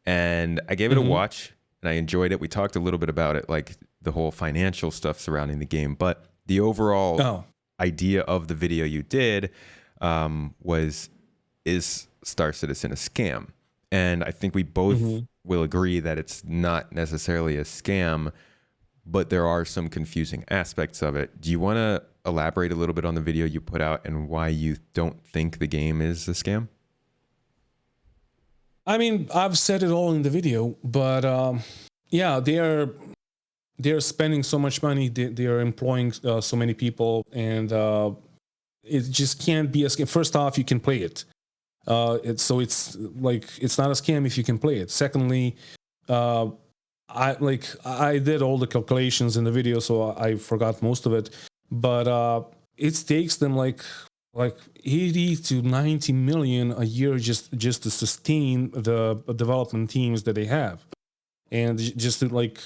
and I gave it a watch, and I enjoyed it. We talked a little bit about it, like the whole financial stuff surrounding the game, but the overall idea of the video you did is Star Citizen a scam? And I think we both will agree that it's not necessarily a scam, but there are some confusing aspects of it. Do you want to elaborate a little bit on the video you put out and why you don't think the game is a scam? I mean, I've said it all in the video, but yeah, they're spending so much money, they are employing so many people, and it just can't be a scam. First off, you can play it. It's not a scam if you can play it. Secondly, I did all the calculations in the video, so I forgot most of it. But it takes them like 80 to 90 million a year just to sustain the development teams that they have, and just to like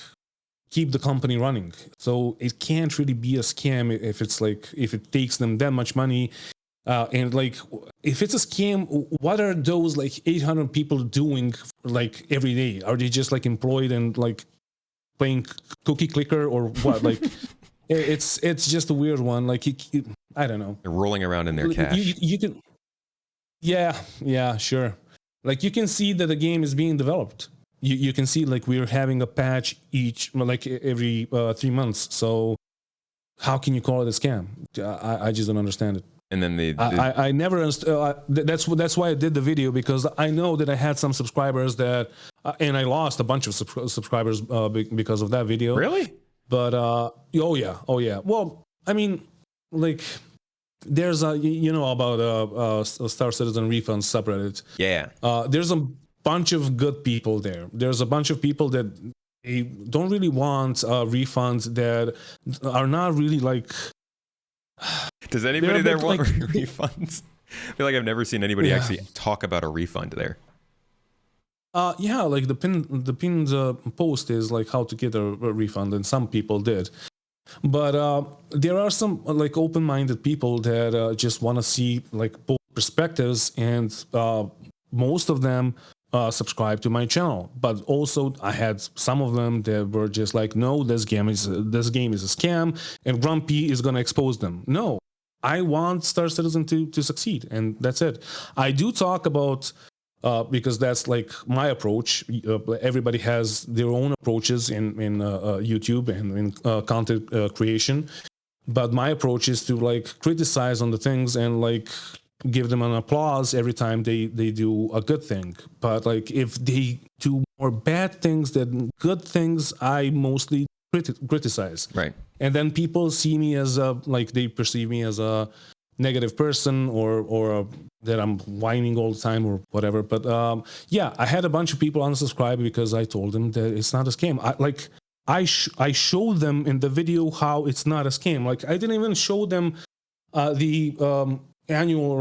keep the company running. So it can't really be a scam if it takes them that much money. And like, if it's a scam, what are those like 800 people doing like every day? Are they just like employed and like playing cookie clicker or what? Like, it's just a weird one. Like, I don't know. They're rolling around in their cash. You can, yeah, sure. Like, you can see that the game is being developed. you can see like we're having a patch like every 3 months. So how can you call it a scam? I just don't understand it. And then I never understood. That's why I did the video, because I know that I had some subscribers that, and I lost a bunch of subscribers because of that video. Really? But oh yeah. Well, I mean, like, there's about Star Citizen refunds subreddit. Yeah. There's a bunch of good people there. There's a bunch of people that they don't really want refunds, that are not really like. Does anybody there want like, refunds? I feel like I've never seen anybody actually talk about a refund there. Yeah, like the pinned post is like how to get a refund, and some people did. But there are some like open-minded people that just want to see like both perspectives, and most of them subscribe to my channel. But also, I had some of them that were just like, no, this game is a scam, and Grumpy is gonna expose them. No, I want Star Citizen to succeed, and that's it. I do talk about. Because that's like my approach. Everybody has their own approaches in YouTube and in content creation, but my approach is to like criticize on the things and like give them an applause every time they do a good thing. But like if they do more bad things than good things, I mostly criticize. Right. And then people see me as they perceive me as a negative person, or that I'm whining all the time or whatever. But yeah, I had a bunch of people unsubscribe because I told them that it's not a scam. I showed them in the video how it's not a scam. Like, I didn't even show them the annual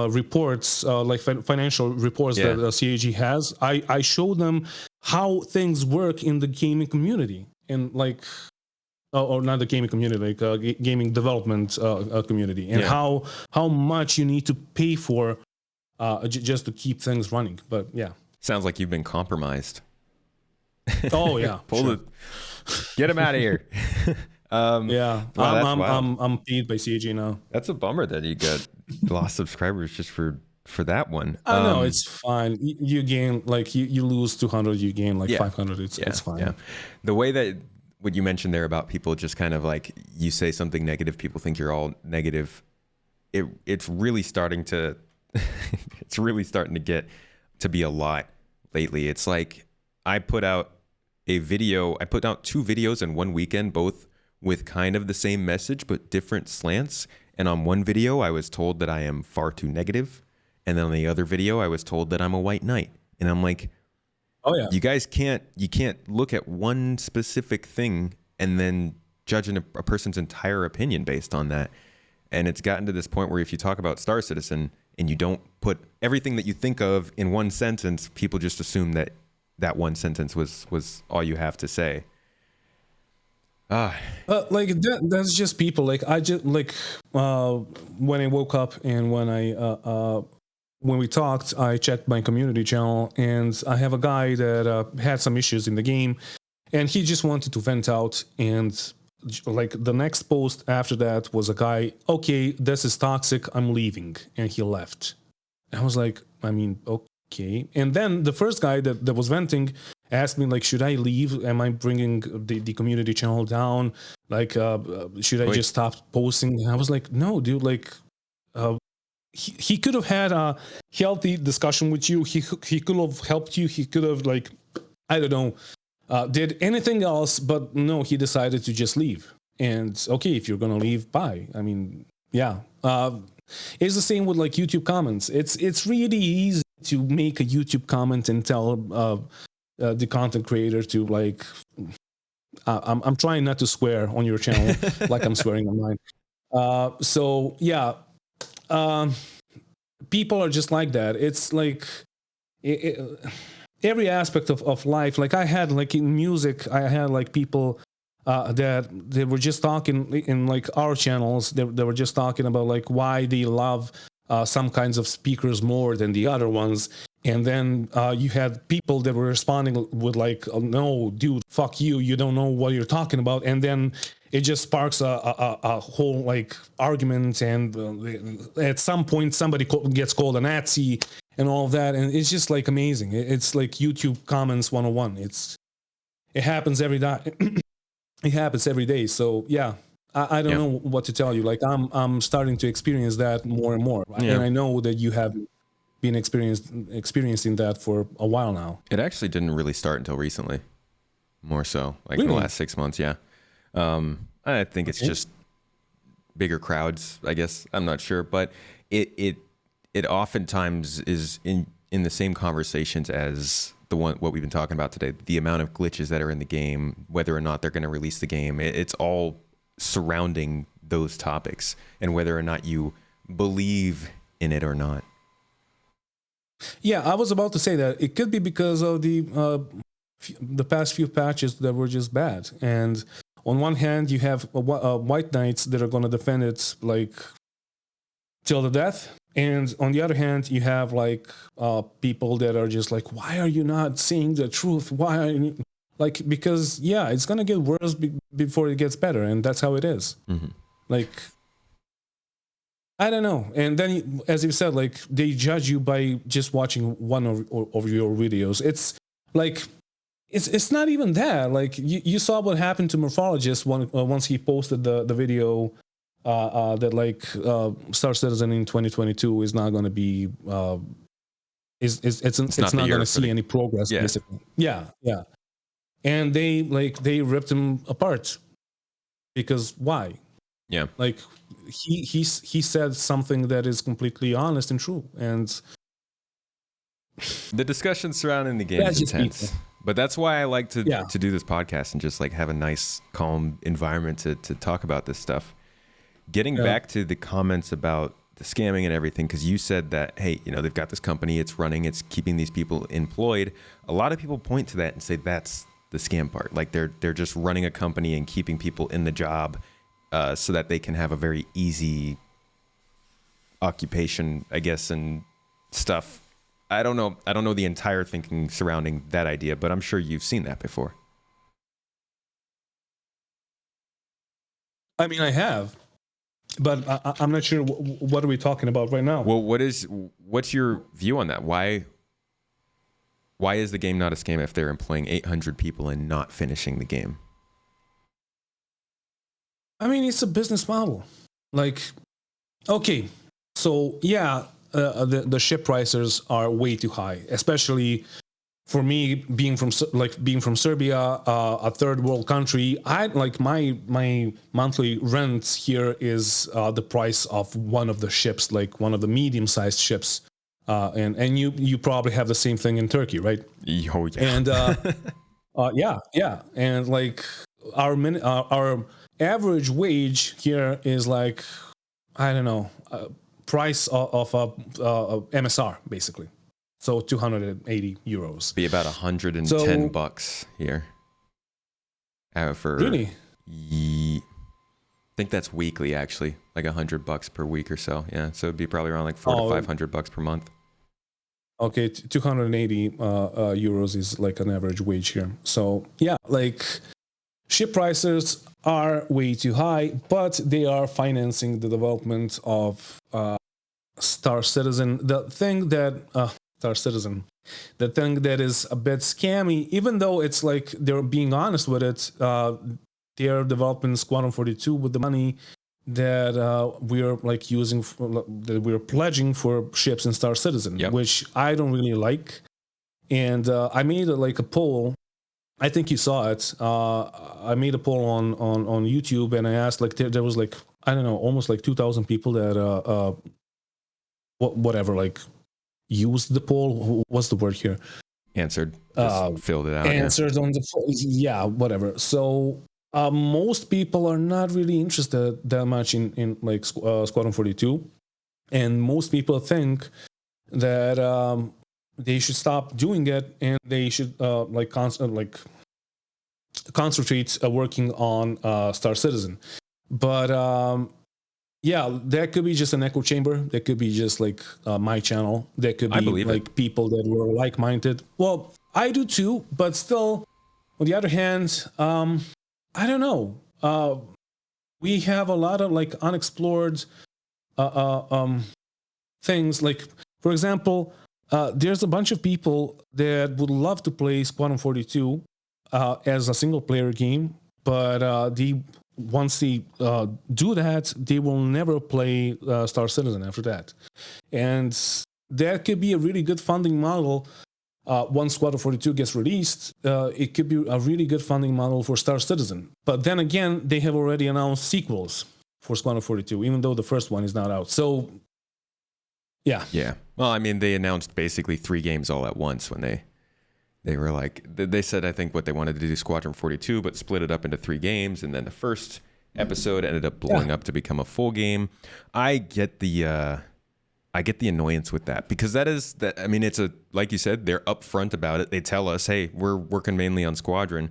reports, like financial reports that CAG has. I showed them how things work in the gaming community, and like. Or not the gaming community, like gaming development community, and how much you need to pay for just to keep things running. But yeah, sounds like you've been compromised. Oh yeah, Get him out of here. Yeah, wow, I'm paid by CAG now. That's a bummer that you got lost subscribers just for that one. I know, it's fine. You gain like you lose 200, you gain like 500. It's fine. Yeah. The way that what you mentioned there about people just kind of like, you say something negative, people think you're all negative. It's really starting to get to be a lot lately. It's like I put out two videos in one weekend, both with kind of the same message but different slants. And on one video I was told that I am far too negative, and then on the other video I was told that I'm a white knight. And I'm like, oh yeah, you guys can't look at one specific thing and then judge a person's entire opinion based on that. And it's gotten to this point where if you talk about Star Citizen and you don't put everything that you think of in one sentence, people just assume that one sentence was all you have to say. Like that's just people. Like I just like when I woke up and when we talked, I checked my community channel, and I have a guy that had some issues in the game, and he just wanted to vent out. And like the next post after that was a guy, okay, this is toxic, I'm leaving, and he left. And I was like, I mean, okay. And then the first guy that was venting asked me like, should I leave? Am I bringing the community channel down? Like, should I just stop posting? And I was like, no, dude, like. He could have had a healthy discussion with you. He could have helped you. He could have, like, I don't know, did anything else, but no, he decided to just leave. And okay, if you're gonna leave, bye. I mean, yeah. It's the same with like YouTube comments. It's really easy to make a YouTube comment and tell the content creator to like. I'm trying not to swear on your channel like I'm swearing on mine. So yeah. People are just like that. It's like every aspect of life. Like I had like in music, I had like people that they were just talking in like our channels. They were just talking about like why they love some kinds of speakers more than the other ones. And then you had people that were responding with like, oh, no, dude, fuck you. You don't know what you're talking about. And then it just sparks a whole like argument. And at some point, somebody gets called a Nazi. and all of that, and it's just like amazing. It's like YouTube comments 101. It happens every day. It happens every day. So yeah, I don't know what to tell you. Like I'm starting to experience that more and more, and I know that you have been experiencing that for a while now. It actually didn't really start until recently, more so like in the last 6 months. Yeah, I think it's just bigger crowds, I guess. I'm not sure, but it oftentimes is in the same conversations as what we've been talking about today. The amount of glitches that are in the game, whether or not they're going to release the game, it's all surrounding those topics, and whether or not you believe in it or not. Yeah, I was about to say that it could be because of the past few patches that were just bad. And on one hand, you have white knights that are going to defend it like till the death, and on the other hand, you have like people that are just like, why are you not seeing the truth? Why are you like? Because it's going to get worse before it gets better, and that's how it is. Mm-hmm. Like, I don't know. And then, as you said, like they judge you by just watching one of your videos. It's like, it's not even that. Like you saw what happened to Morphologist once he posted the video that like Star Citizen in 2022 is not going to be it's not going to see any progress. Basically, yeah. And they ripped him apart because why? Yeah, like he said something that is completely honest and true, and the discussion surrounding the game is intense. People. But that's why I like to do this podcast and just like have a nice, calm environment to talk about this stuff. Getting back to the comments about the scamming and everything, because you said that, hey, they've got this company, it's running, it's keeping these people employed. A lot of people point to that and say that's the scam part. Like they're just running a company and keeping people in the job so that they can have a very easy occupation, I guess, and stuff. I don't know the entire thinking surrounding that idea, but I'm sure you've seen that before. I mean, I have, but I'm not sure what are we talking about right now. Well, what's your view on that? Why is the game not a scam if they're employing 800 people and not finishing the game? I mean, it's a business model. Like, okay, so the ship prices are way too high, especially for me being from Serbia, a third world country. I like my monthly rent here is the price of one of the ships, like one of the medium-sized ships, and you probably have the same thing in Turkey, right? Oh yeah. And and like our average wage here is like, I don't know, price of a MSR basically. So 280 euros. Be about 110 bucks here. For really? I think that's weekly actually, like $100 per week or so. Yeah, so it'd be probably around like $400 to $500 per month. Okay, 280 euros is like an average wage here. So yeah, like ship prices are way too high, but they are financing the development of Star Citizen. The thing that is a bit scammy, even though it's like they're being honest with it, they're developing Squadron 42 with the money that we're like using, that we're pledging for ships in Star Citizen, which I don't really like. And I made a poll. I think you saw it. I made a poll on YouTube, and I asked, like, there was like, I don't know, almost like 2,000 people that whatever, like, used the poll. What's the word here? Answered. Just filled it out. Answered on the poll. Yeah, whatever. So most people are not really interested that much in like Squadron 42, and most people think that they should stop doing it, and they should concentrate working on Star Citizen. But that could be just an echo chamber. That could be just like my channel. That could be like people that were like-minded. Well, I do too, but still, on the other hand, I don't know. We have a lot of like unexplored things. Like, for example, there's a bunch of people that would love to play Squadron 42 as a single player game, but once they do that, they will never play Star Citizen after that. And that could be a really good funding model. Once Squadron 42 gets released, it could be a really good funding model for Star Citizen. But then again, they have already announced sequels for Squadron 42, even though the first one is not out. So, yeah. Yeah. Well, I mean, they announced basically 3 games all at once when they were like, they said, I think what they wanted to do Squadron 42, but split it up into 3 games. And then the first episode ended up blowing up to become a full game. I get the annoyance with that, because I mean, it's like you said, they're upfront about it. They tell us, hey, we're working mainly on Squadron,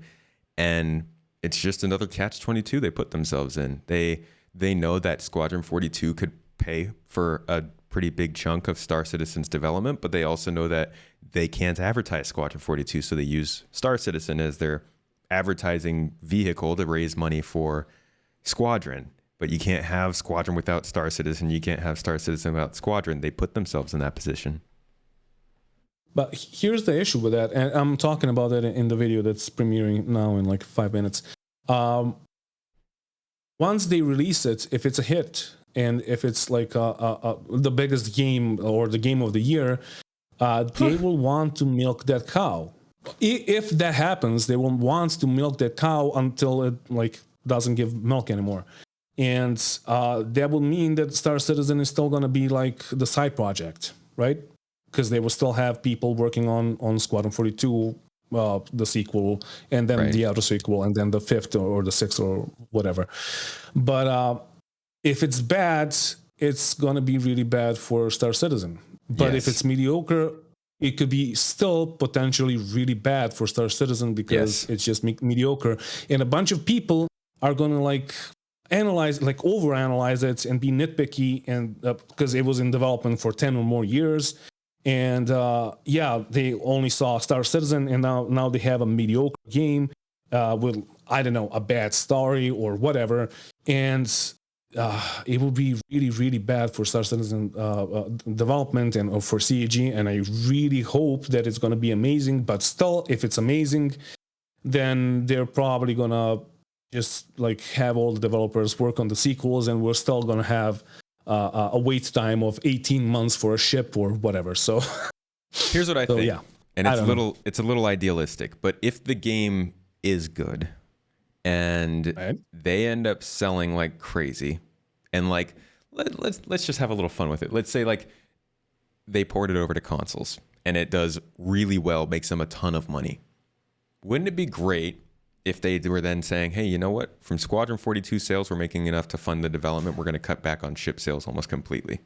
and it's just another catch-22 they put themselves in. They know that Squadron 42 could pay for a pretty big chunk of Star Citizen's development, but they also know that they can't advertise Squadron 42, so they use Star Citizen as their advertising vehicle to raise money for Squadron. But you can't have Squadron without Star Citizen. You can't have Star Citizen without Squadron. They put themselves in that position. But here's the issue with that, and I'm talking about it in the video that's premiering now in like 5 minutes. Once they release it, if it's a hit, and if it's like the biggest game or the game of the year, they will want to milk that cow. If that happens, they will want to milk that cow until it like doesn't give milk anymore. And that will mean that Star Citizen is still going to be like the side project, right? Because they will still have people working on Squadron 42, the sequel, and then the other sequel, and then the 5th or the 6th or whatever. But if it's bad, it's going to be really bad for Star Citizen. But if it's mediocre, it could be still potentially really bad for Star Citizen, because it's just mediocre. And a bunch of people are going to like overanalyze it and be nitpicky, and because it was in development for 10 or more years. And they only saw Star Citizen, and now they have a mediocre game with, I don't know, a bad story or whatever. And it will be really, really bad for Star Citizen development and for CAG. And I really hope that it's going to be amazing. But still, if it's amazing, then they're probably going to just like have all the developers work on the sequels, and we're still going to have a wait time of 18 months for a ship or whatever. So here's what I think. Yeah. And it's a little idealistic, but if the game is good and they end up selling like crazy, and like let's just have a little fun with it. Let's say like they port it over to consoles and it does really well, makes them a ton of money. Wouldn't it be great if they were then saying, hey, you know what? From Squadron 42 sales, we're making enough to fund the development. We're going to cut back on ship sales almost completely.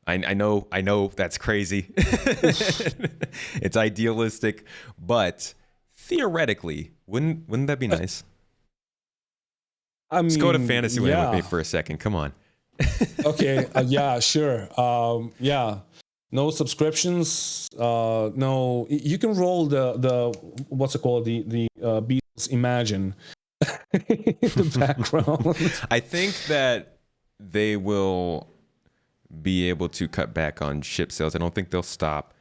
I know that's crazy. It's idealistic, but theoretically, wouldn't that be nice? Let's go to Fantasy Land with me for a second. Come on. Okay. Yeah, sure. No subscriptions. No, you can roll the what's it called? The Beatles Imagine in the background. I think that they will be able to cut back on ship sales. I don't think they'll stop,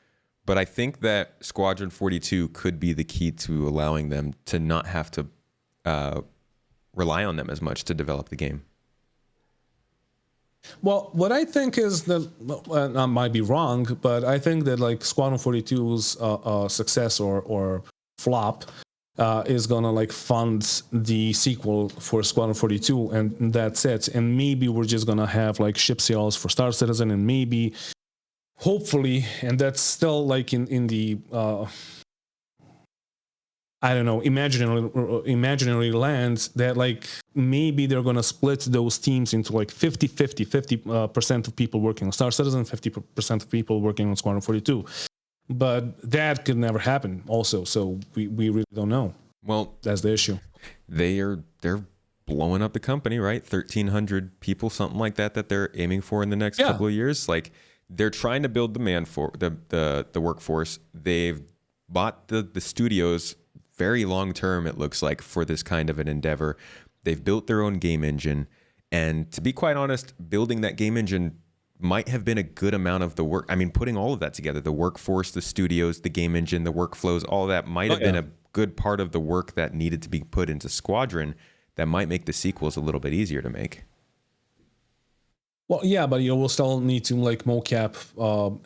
but I think that Squadron 42 could be the key to allowing them to not have to rely on them as much to develop the game. Well, what I think is that, I might be wrong, but I think that like Squadron 42's success or flop is gonna like fund the sequel for Squadron 42, and that's it. And maybe we're just gonna have like ship sales for Star Citizen, and maybe, hopefully, and that's still like in the I don't know, imaginary lands, that like maybe they're going to split those teams into like 50% of people working on Star Citizen, 50% of people working on Squadron 42. But that could never happen also. So we really don't know. Well, that's the issue. They're blowing up the company, right? 1,300 people, something like that they're aiming for in the next couple of years. Like, they're trying to build the workforce. They've bought the studios very long term, it looks like, for this kind of an endeavor. They've built their own game engine, and to be quite honest, building that game engine might have been a good amount of the work. I mean, putting all of that together, the workforce, the studios, the game engine, the workflows, all that might have been a good part of the work that needed to be put into Squadron that might make the sequels a little bit easier to make. Well, yeah, but you will still need to like mocap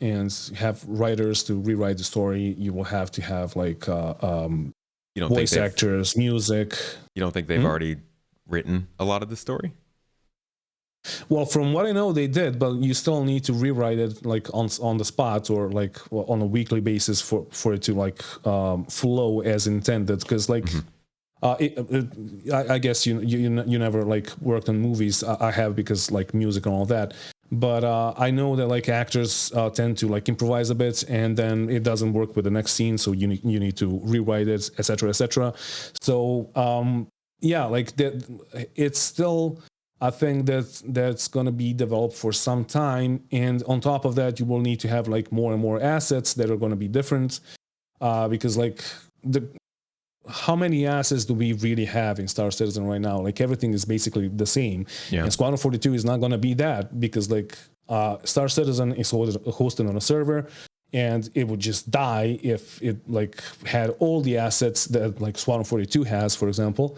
and have writers to rewrite the story. You will have to have like You don't voice think actors, music. you don't think they've already written a lot of the story? Well, from what I know, they did, but you still need to rewrite it like on the spot or like on a weekly basis for it to like flow as intended. Because like, I guess you never like worked on movies. I have because like music and all that. But I know that like actors tend to like improvise a bit, and then it doesn't work with the next scene, so you need to rewrite it, etc., etc. So yeah, like that, it's still a thing that's going to be developed for some time, and on top of that you will need to have like more and more assets that are going to be different because like how many assets do we really have in Star Citizen right now? Like everything is basically the same. Yeah. And Squadron 42 is not going to be that because like Star Citizen is hosted on a server, and it would just die if it like had all the assets that like Squadron 42 has, for example.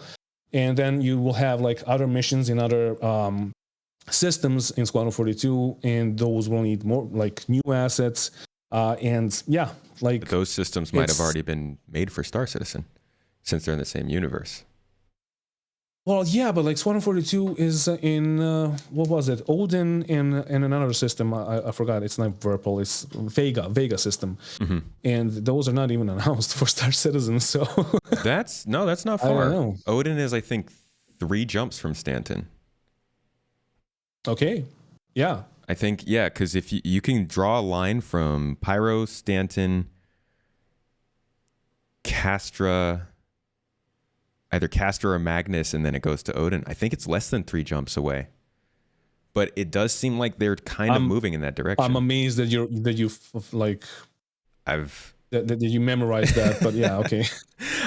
And then you will have like other missions in other systems in Squadron 42, and those will need more like new assets. And yeah, like But those systems might have already been made for Star Citizen since they're in the same universe. Well, yeah, but like Squadron 42 is in what was it? Odin and another system. I forgot. It's not Verpal. It's Vega system, and those are not even announced for Star Citizen. So that's not I far. don't know. Odin is, I think, 3 jumps from Stanton. Okay, yeah, I think, yeah, because if you can draw a line from Pyro, Stanton, Castra, either Castra or Magnus, and then it goes to Odin. I think it's less than 3 jumps away. But it does seem like they're kind of moving in that direction. I'm amazed that you like that you memorized that. But yeah, okay.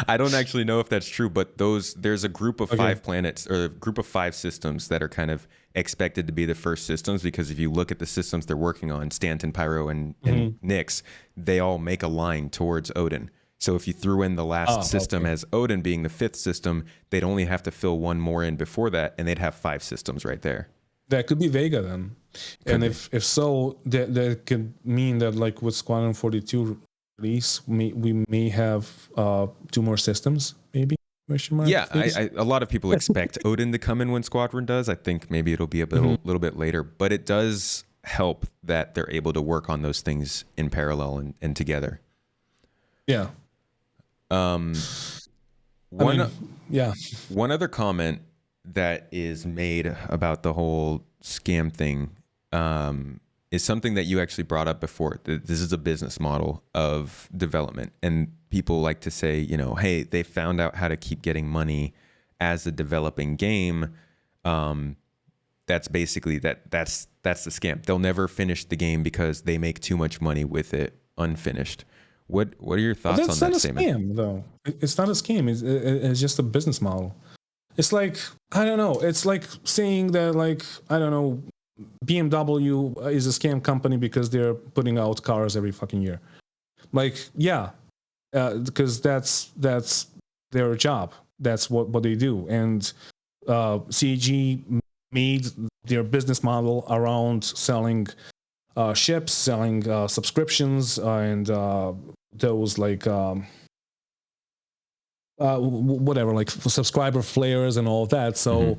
I don't actually know if that's true, but there's a group of 5 planets or a group of 5 systems that are kind of expected to be the first systems, because if you look at the systems they're working on, Stanton, Pyro, and Nyx, they all make a line towards Odin. So if you threw in the last system as Odin being the 5th system, they'd only have to fill 1 more in before that, and they'd have 5 systems right there. That could be Vega then. And if so, that could mean that like with Squadron 42 release, we may have 2 more systems, maybe? Yeah, a lot of people expect Odin to come in when Squadron does. I think maybe it'll be a little bit later, but it does help that they're able to work on those things in parallel and together. Yeah. One other comment that is made about the whole scam thing is something that you actually brought up before. This is a business model of development, and people like to say, you know, hey, they found out how to keep getting money as a developing game. That's basically that's the scam. They'll never finish the game because they make too much money with it unfinished. What are your thoughts on that statement? That's not a scam, though. It's not a scam. It's just a business model. It's like, I don't know. It's like saying that, like, I don't know, BMW is a scam company because they're putting out cars every fucking year. Like, yeah, because that's their job. That's what they do. And CAG made their business model around selling ships, selling subscriptions, and those like whatever, like subscriber flares and all of that. So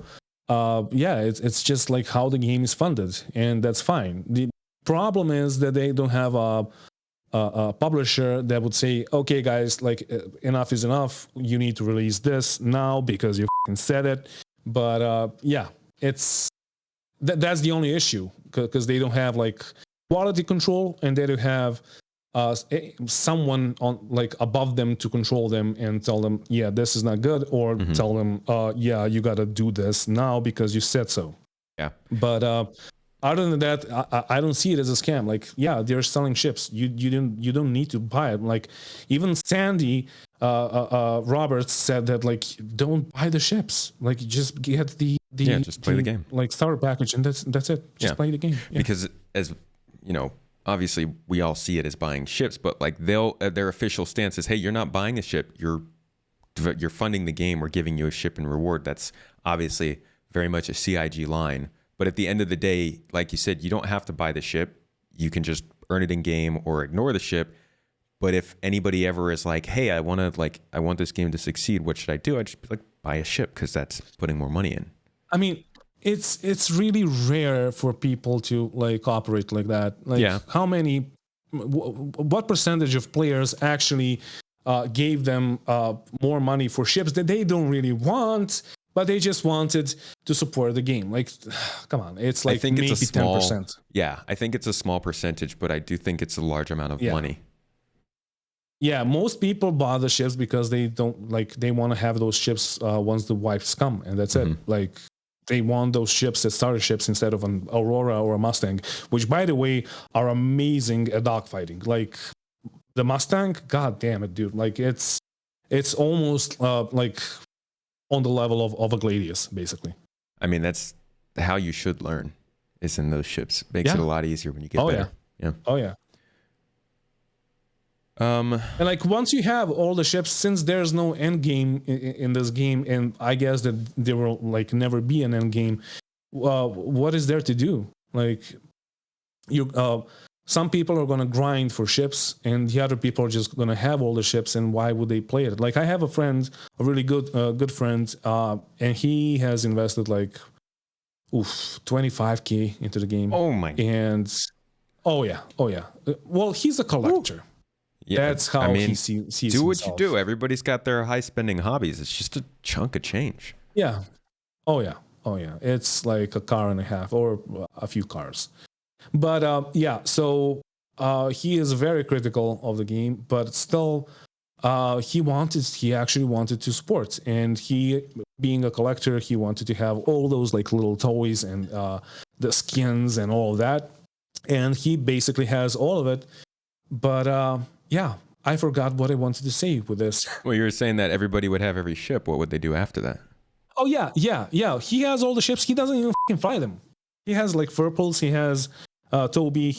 yeah, it's just like how the game is funded, and that's fine. The problem is that they don't have a publisher that would say, okay guys, like enough is enough, you need to release this now because you said it. But yeah, it's that's the only issue, because they don't have like quality control, and they don't have someone on like above them to control them and tell them, yeah, this is not good, or tell them, yeah, you got to do this now because you said so. Yeah. But other than that, I don't see it as a scam. Like, yeah, they're selling ships. You don't need to buy it. Like, even Sandy Roberts said that, like, don't buy the ships. Like, just get just play the game. like starter package, and that's it. Just play the game. Yeah. Because as you know, obviously we all see it as buying ships, but like their official stance is, hey, you're not buying a ship. You're funding the game. We're giving you a ship in reward. That's obviously very much a CIG line. But at the end of the day, like you said, you don't have to buy the ship. You can just earn it in game or ignore the ship. But if anybody ever is like, hey, I want this game to succeed, what should I do? I just be like, buy a ship, because that's putting more money in. I mean, it's really rare for people to like operate like that. Like, what percentage of players actually gave them more money for ships that they don't really want, but they just wanted to support the game? Like, come on, it's like maybe 10%. Yeah, I think it's a small percentage, but I do think it's a large amount of money. Yeah, most people buy the ships because they don't like, they want to have those ships once the wipes come, and that's it. Like, they want those ships as starter ships instead of an Aurora or a Mustang, which, by the way, are amazing at dogfighting. Like, the Mustang, god damn it, dude! Like, it's almost like on the level of a Gladius, basically. I mean, that's how you should learn, is in those ships. Makes it a lot easier when you get better. Yeah. Oh yeah. And like, once you have all the ships, since there's no end game in this game, and I guess that there will like never be an end game, what is there to do? Like, some people are going to grind for ships, and the other people are just going to have all the ships, and why would they play it? Like, I have a friend, a really good friend, and he has invested like 25K into the game. Oh my! And oh yeah. Well, he's a collector. Ooh. Yeah, that's how he sees do what himself. you do. Everybody's got their high spending hobbies. It's just a chunk of change. Yeah. Oh yeah. It's like a car and a half, or a few cars. But so he is very critical of the game, but still he actually wanted to support, and he, being a collector, he wanted to have all those like little toys and the skins and all of that, and he basically has all of it. But yeah, I forgot what I wanted to say with this. Well, you were saying that everybody would have every ship. What would they do after that? Oh yeah. He has all the ships. He doesn't even fucking fly them. He has like Furples. He has Toby.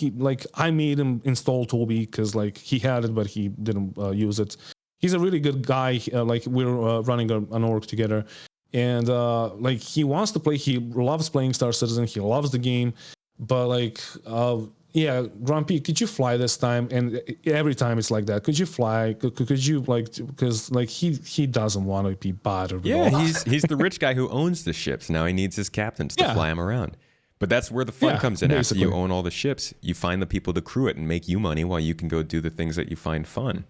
I made him install Toby because like he had it, but he didn't use it. He's a really good guy. Like, we're running an org together, and like, he wants to play. He loves playing Star Citizen. He loves the game, but like. Yeah, Grumpy, could you fly this time? And every time it's like that. Could you fly? Could you, like, because like he doesn't want to be bothered. Yeah, he's the rich guy who owns the ships. Now he needs his captains to fly him around. But that's where the fun comes in. Basically. After you own all the ships, you find the people to crew it and make you money while you can go do the things that you find fun.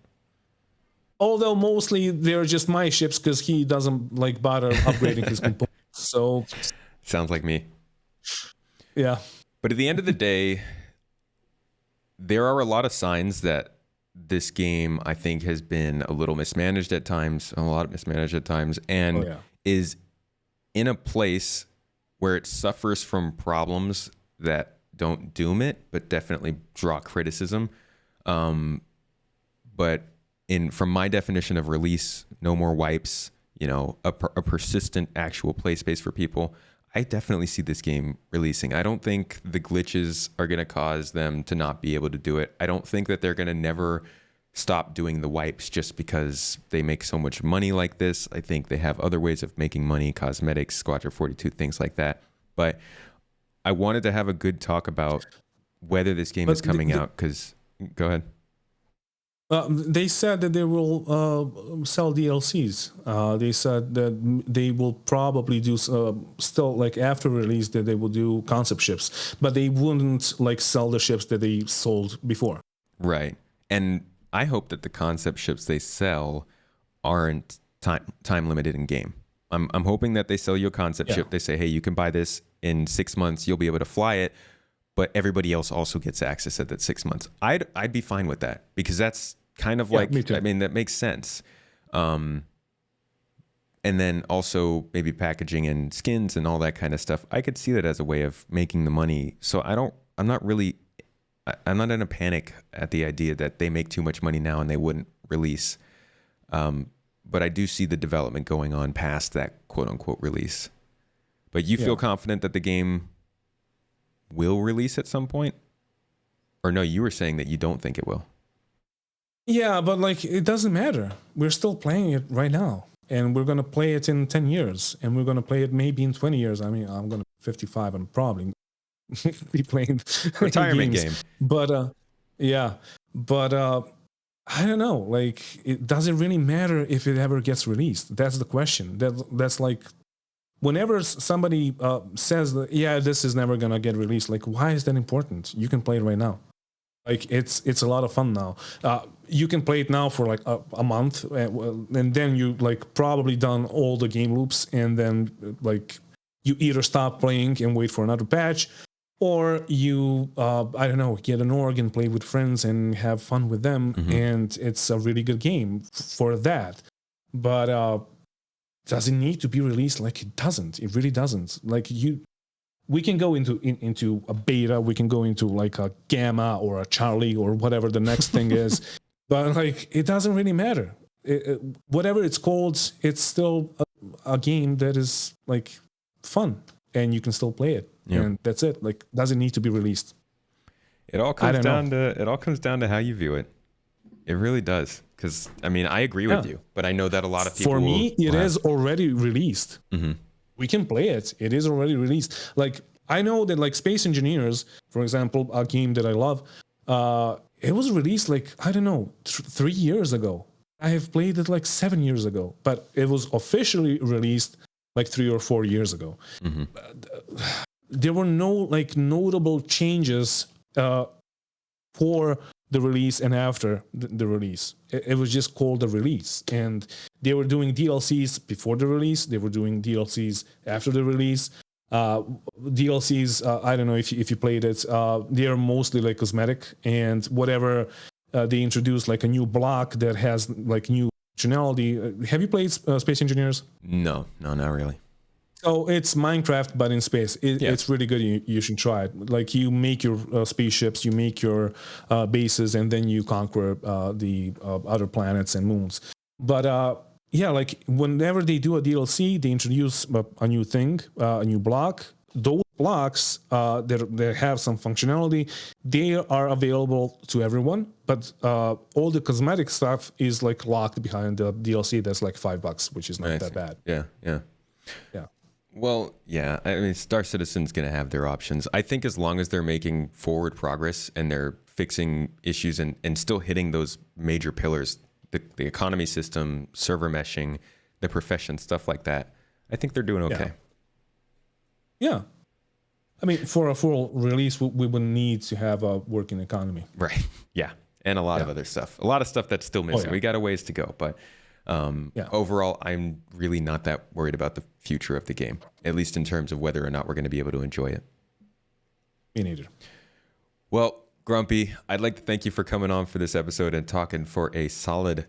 Although mostly they're just my ships because he doesn't like bother upgrading his components. So sounds like me. Yeah. But at the end of the day, there are a lot of signs that this game, I think, has been a little mismanaged at times, and is in a place where it suffers from problems that don't doom it, but definitely draw criticism. But from my definition of release, no more wipes, a persistent actual play space for people, I definitely see this game releasing. I don't think the glitches are going to cause them to not be able to do it. I don't think that they're going to never stop doing the wipes just because they make so much money like this. I think they have other ways of making money, cosmetics, Squadron 42, things like that. But I wanted to have a good talk about whether this game is coming out, because... Go ahead. They said that they will sell DLCs. They said that they will probably do still, like, after release, that they will do concept ships, but they wouldn't like sell the ships that they sold before. Right. And I hope that the concept ships they sell aren't time limited in game. I'm hoping that they sell you a concept ship. They say, hey, you can buy this in 6 months. You'll be able to fly it, but everybody else also gets access at that 6 months. I'd be fine with that, because that's kind of like, me too. I mean, that makes sense. and then also maybe packaging and skins and all that kind of stuff. I could see that as a way of making the money. So I'm not in a panic at the idea that they make too much money now and they wouldn't release. But I do see the development going on past that quote unquote release. But you feel confident that the game will release at some point? Or no, you were saying that you don't think it will. Yeah, but like it doesn't matter. We're still playing it right now, and we're gonna play it in 10 years, and we're gonna play it maybe in 20 years. I mean, I'm gonna be 55. I'm probably be playing Retirement games. game. But I don't know. Like, it doesn't really matter if it ever gets released. That's the question. That's like, whenever somebody says that, yeah, this is never gonna get released. Like, why is that important? You can play it right now. Like, it's a lot of fun now. You can play it now for like a month, and then you like probably done all the game loops, and then like you either stop playing and wait for another patch, or you I don't know, get an org and play with friends and have fun with them, and it's a really good game for that. But does it need to be released? Like, it doesn't. It really doesn't. Like, we can go into a beta, we can go into like a gamma or a Charlie or whatever the next thing is, but like, it doesn't really matter. Whatever it's called, it's still a game that is like fun, and you can still play it, and that's it. Like, doesn't need to be released. It all comes down to how you view it. It really does. Because I mean, I agree with you, but I know that a lot of people. For me, it is already released. We can play it. It is already released. Like, I know that like Space Engineers, for example, a game that I love, it was released like, I don't know, 3 years ago. I have played it like 7 years ago, but it was officially released like 3 or 4 years ago. There were no like notable changes for the release and after the release. It was just called the release, and they were doing DLCs before the release. They were doing DLCs after the release. DLCs, I don't know if you played it. They are mostly like cosmetic, and whatever they introduced, like a new block that has like new functionality. Have you played Space Engineers? No, not really. So it's Minecraft, but in space. It's really good. You should try it. Like, you make your spaceships, you make your bases, and then you conquer the other planets and moons. But yeah, like whenever they do a DLC, they introduce a new thing, a new block. Those blocks that have some functionality, they are available to everyone. But all the cosmetic stuff is like locked behind the DLC. That's like $5, which is not that bad. Yeah. Well, yeah, I mean, Star Citizen's going to have their options. I think as long as they're making forward progress and they're fixing issues and still hitting those major pillars, the economy system, server meshing, the profession, stuff like that, I think they're doing okay. Yeah. I mean, for a full release, we would need to have a working economy. Right. Yeah. And a lot of other stuff. A lot of stuff that's still missing. We got a ways to go, but... overall, I'm really not that worried about the future of the game, at least in terms of whether or not we're going to be able to enjoy it. Me neither. Well, Grumpy, I'd like to thank you for coming on for this episode and talking for a solid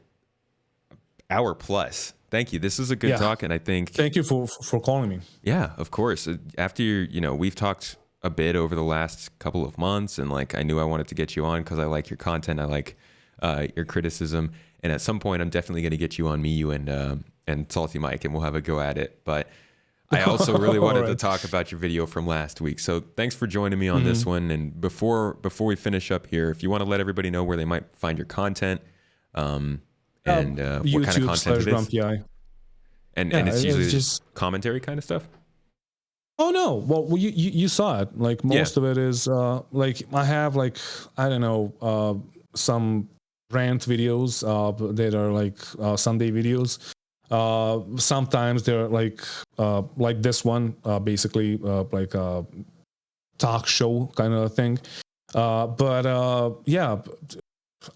hour plus. Thank you. This was a good talk, and I think... Thank you for calling me. Yeah, of course. After we've talked a bit over the last couple of months, and like I knew I wanted to get you on because I like your content. I like your criticism. And at some point, I'm definitely going to get you on you and Salty Mike, and we'll have a go at it. But I also really wanted to talk about your video from last week. So thanks for joining me on this one. And before we finish up here, if you want to let everybody know where they might find your content and what kind of content it is. GrumpyEye. And it's usually just commentary kind of stuff? Oh, no. Well, you saw it. Like, most of it is, like, I have, like, I don't know, some... rant videos that are like Sunday videos. Sometimes they're like this one, basically like a talk show kind of thing. But yeah,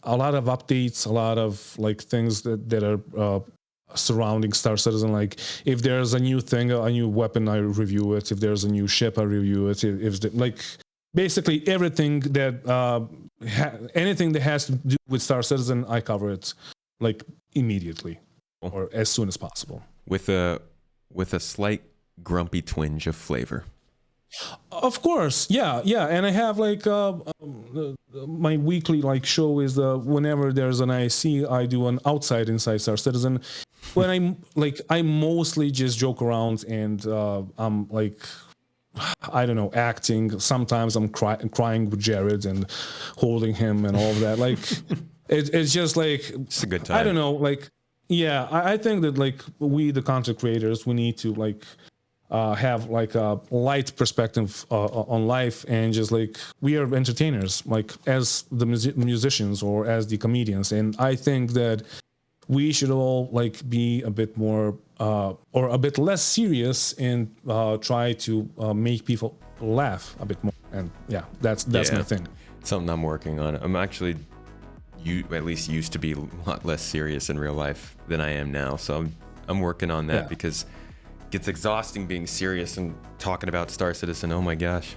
a lot of updates, a lot of like things that are surrounding Star Citizen. Like, if there's a new thing, a new weapon, I review it. If there's a new ship, I review it. Like, basically everything that anything that has to do with Star Citizen, I cover it like immediately. or as soon as possible. With a slight grumpy twinge of flavor. Of course, yeah, and I have like my weekly like show is whenever there's an IC, I do an outside inside Star Citizen. When I mostly just joke around and I'm like, I don't know, acting. Sometimes I'm crying with Jared and holding him and all of that. Like it's just like it's a good time. I don't know, like yeah, I think that like we the content creators, we need to like have like a light perspective on life, and just like we are entertainers, like as the musicians or as the comedians. And I think that we should all like be a bit more or a bit less serious and try to make people laugh a bit more. And yeah, that's my thing. Something I'm working on. I'm actually at least used to be a lot less serious in real life than I am now. So I'm working on that because gets exhausting being serious and talking about Star Citizen. Oh my gosh.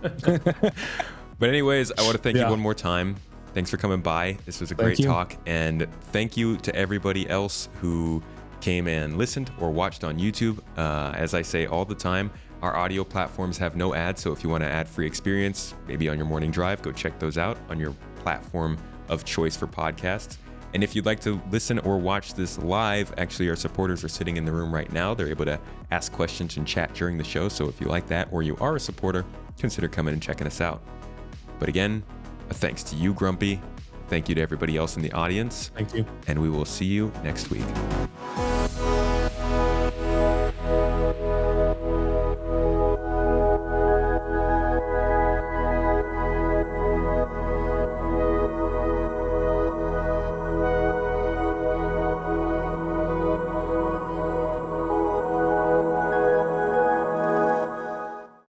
But anyways, I want to thank you one more time. Thanks for coming by. This was a great talk. And thank you to everybody else who came and listened or watched on YouTube. As I say all the time, our audio platforms have no ads. So if you want an ad-free experience, maybe on your morning drive, go check those out on your platform of choice for podcasts. And if you'd like to listen or watch this live, actually our supporters are sitting in the room right now. They're able to ask questions and chat during the show. So if you like that or you are a supporter, consider coming and checking us out. But again, a thanks to you, Grumpy. Thank you to everybody else in the audience. Thank you. And we will see you next week.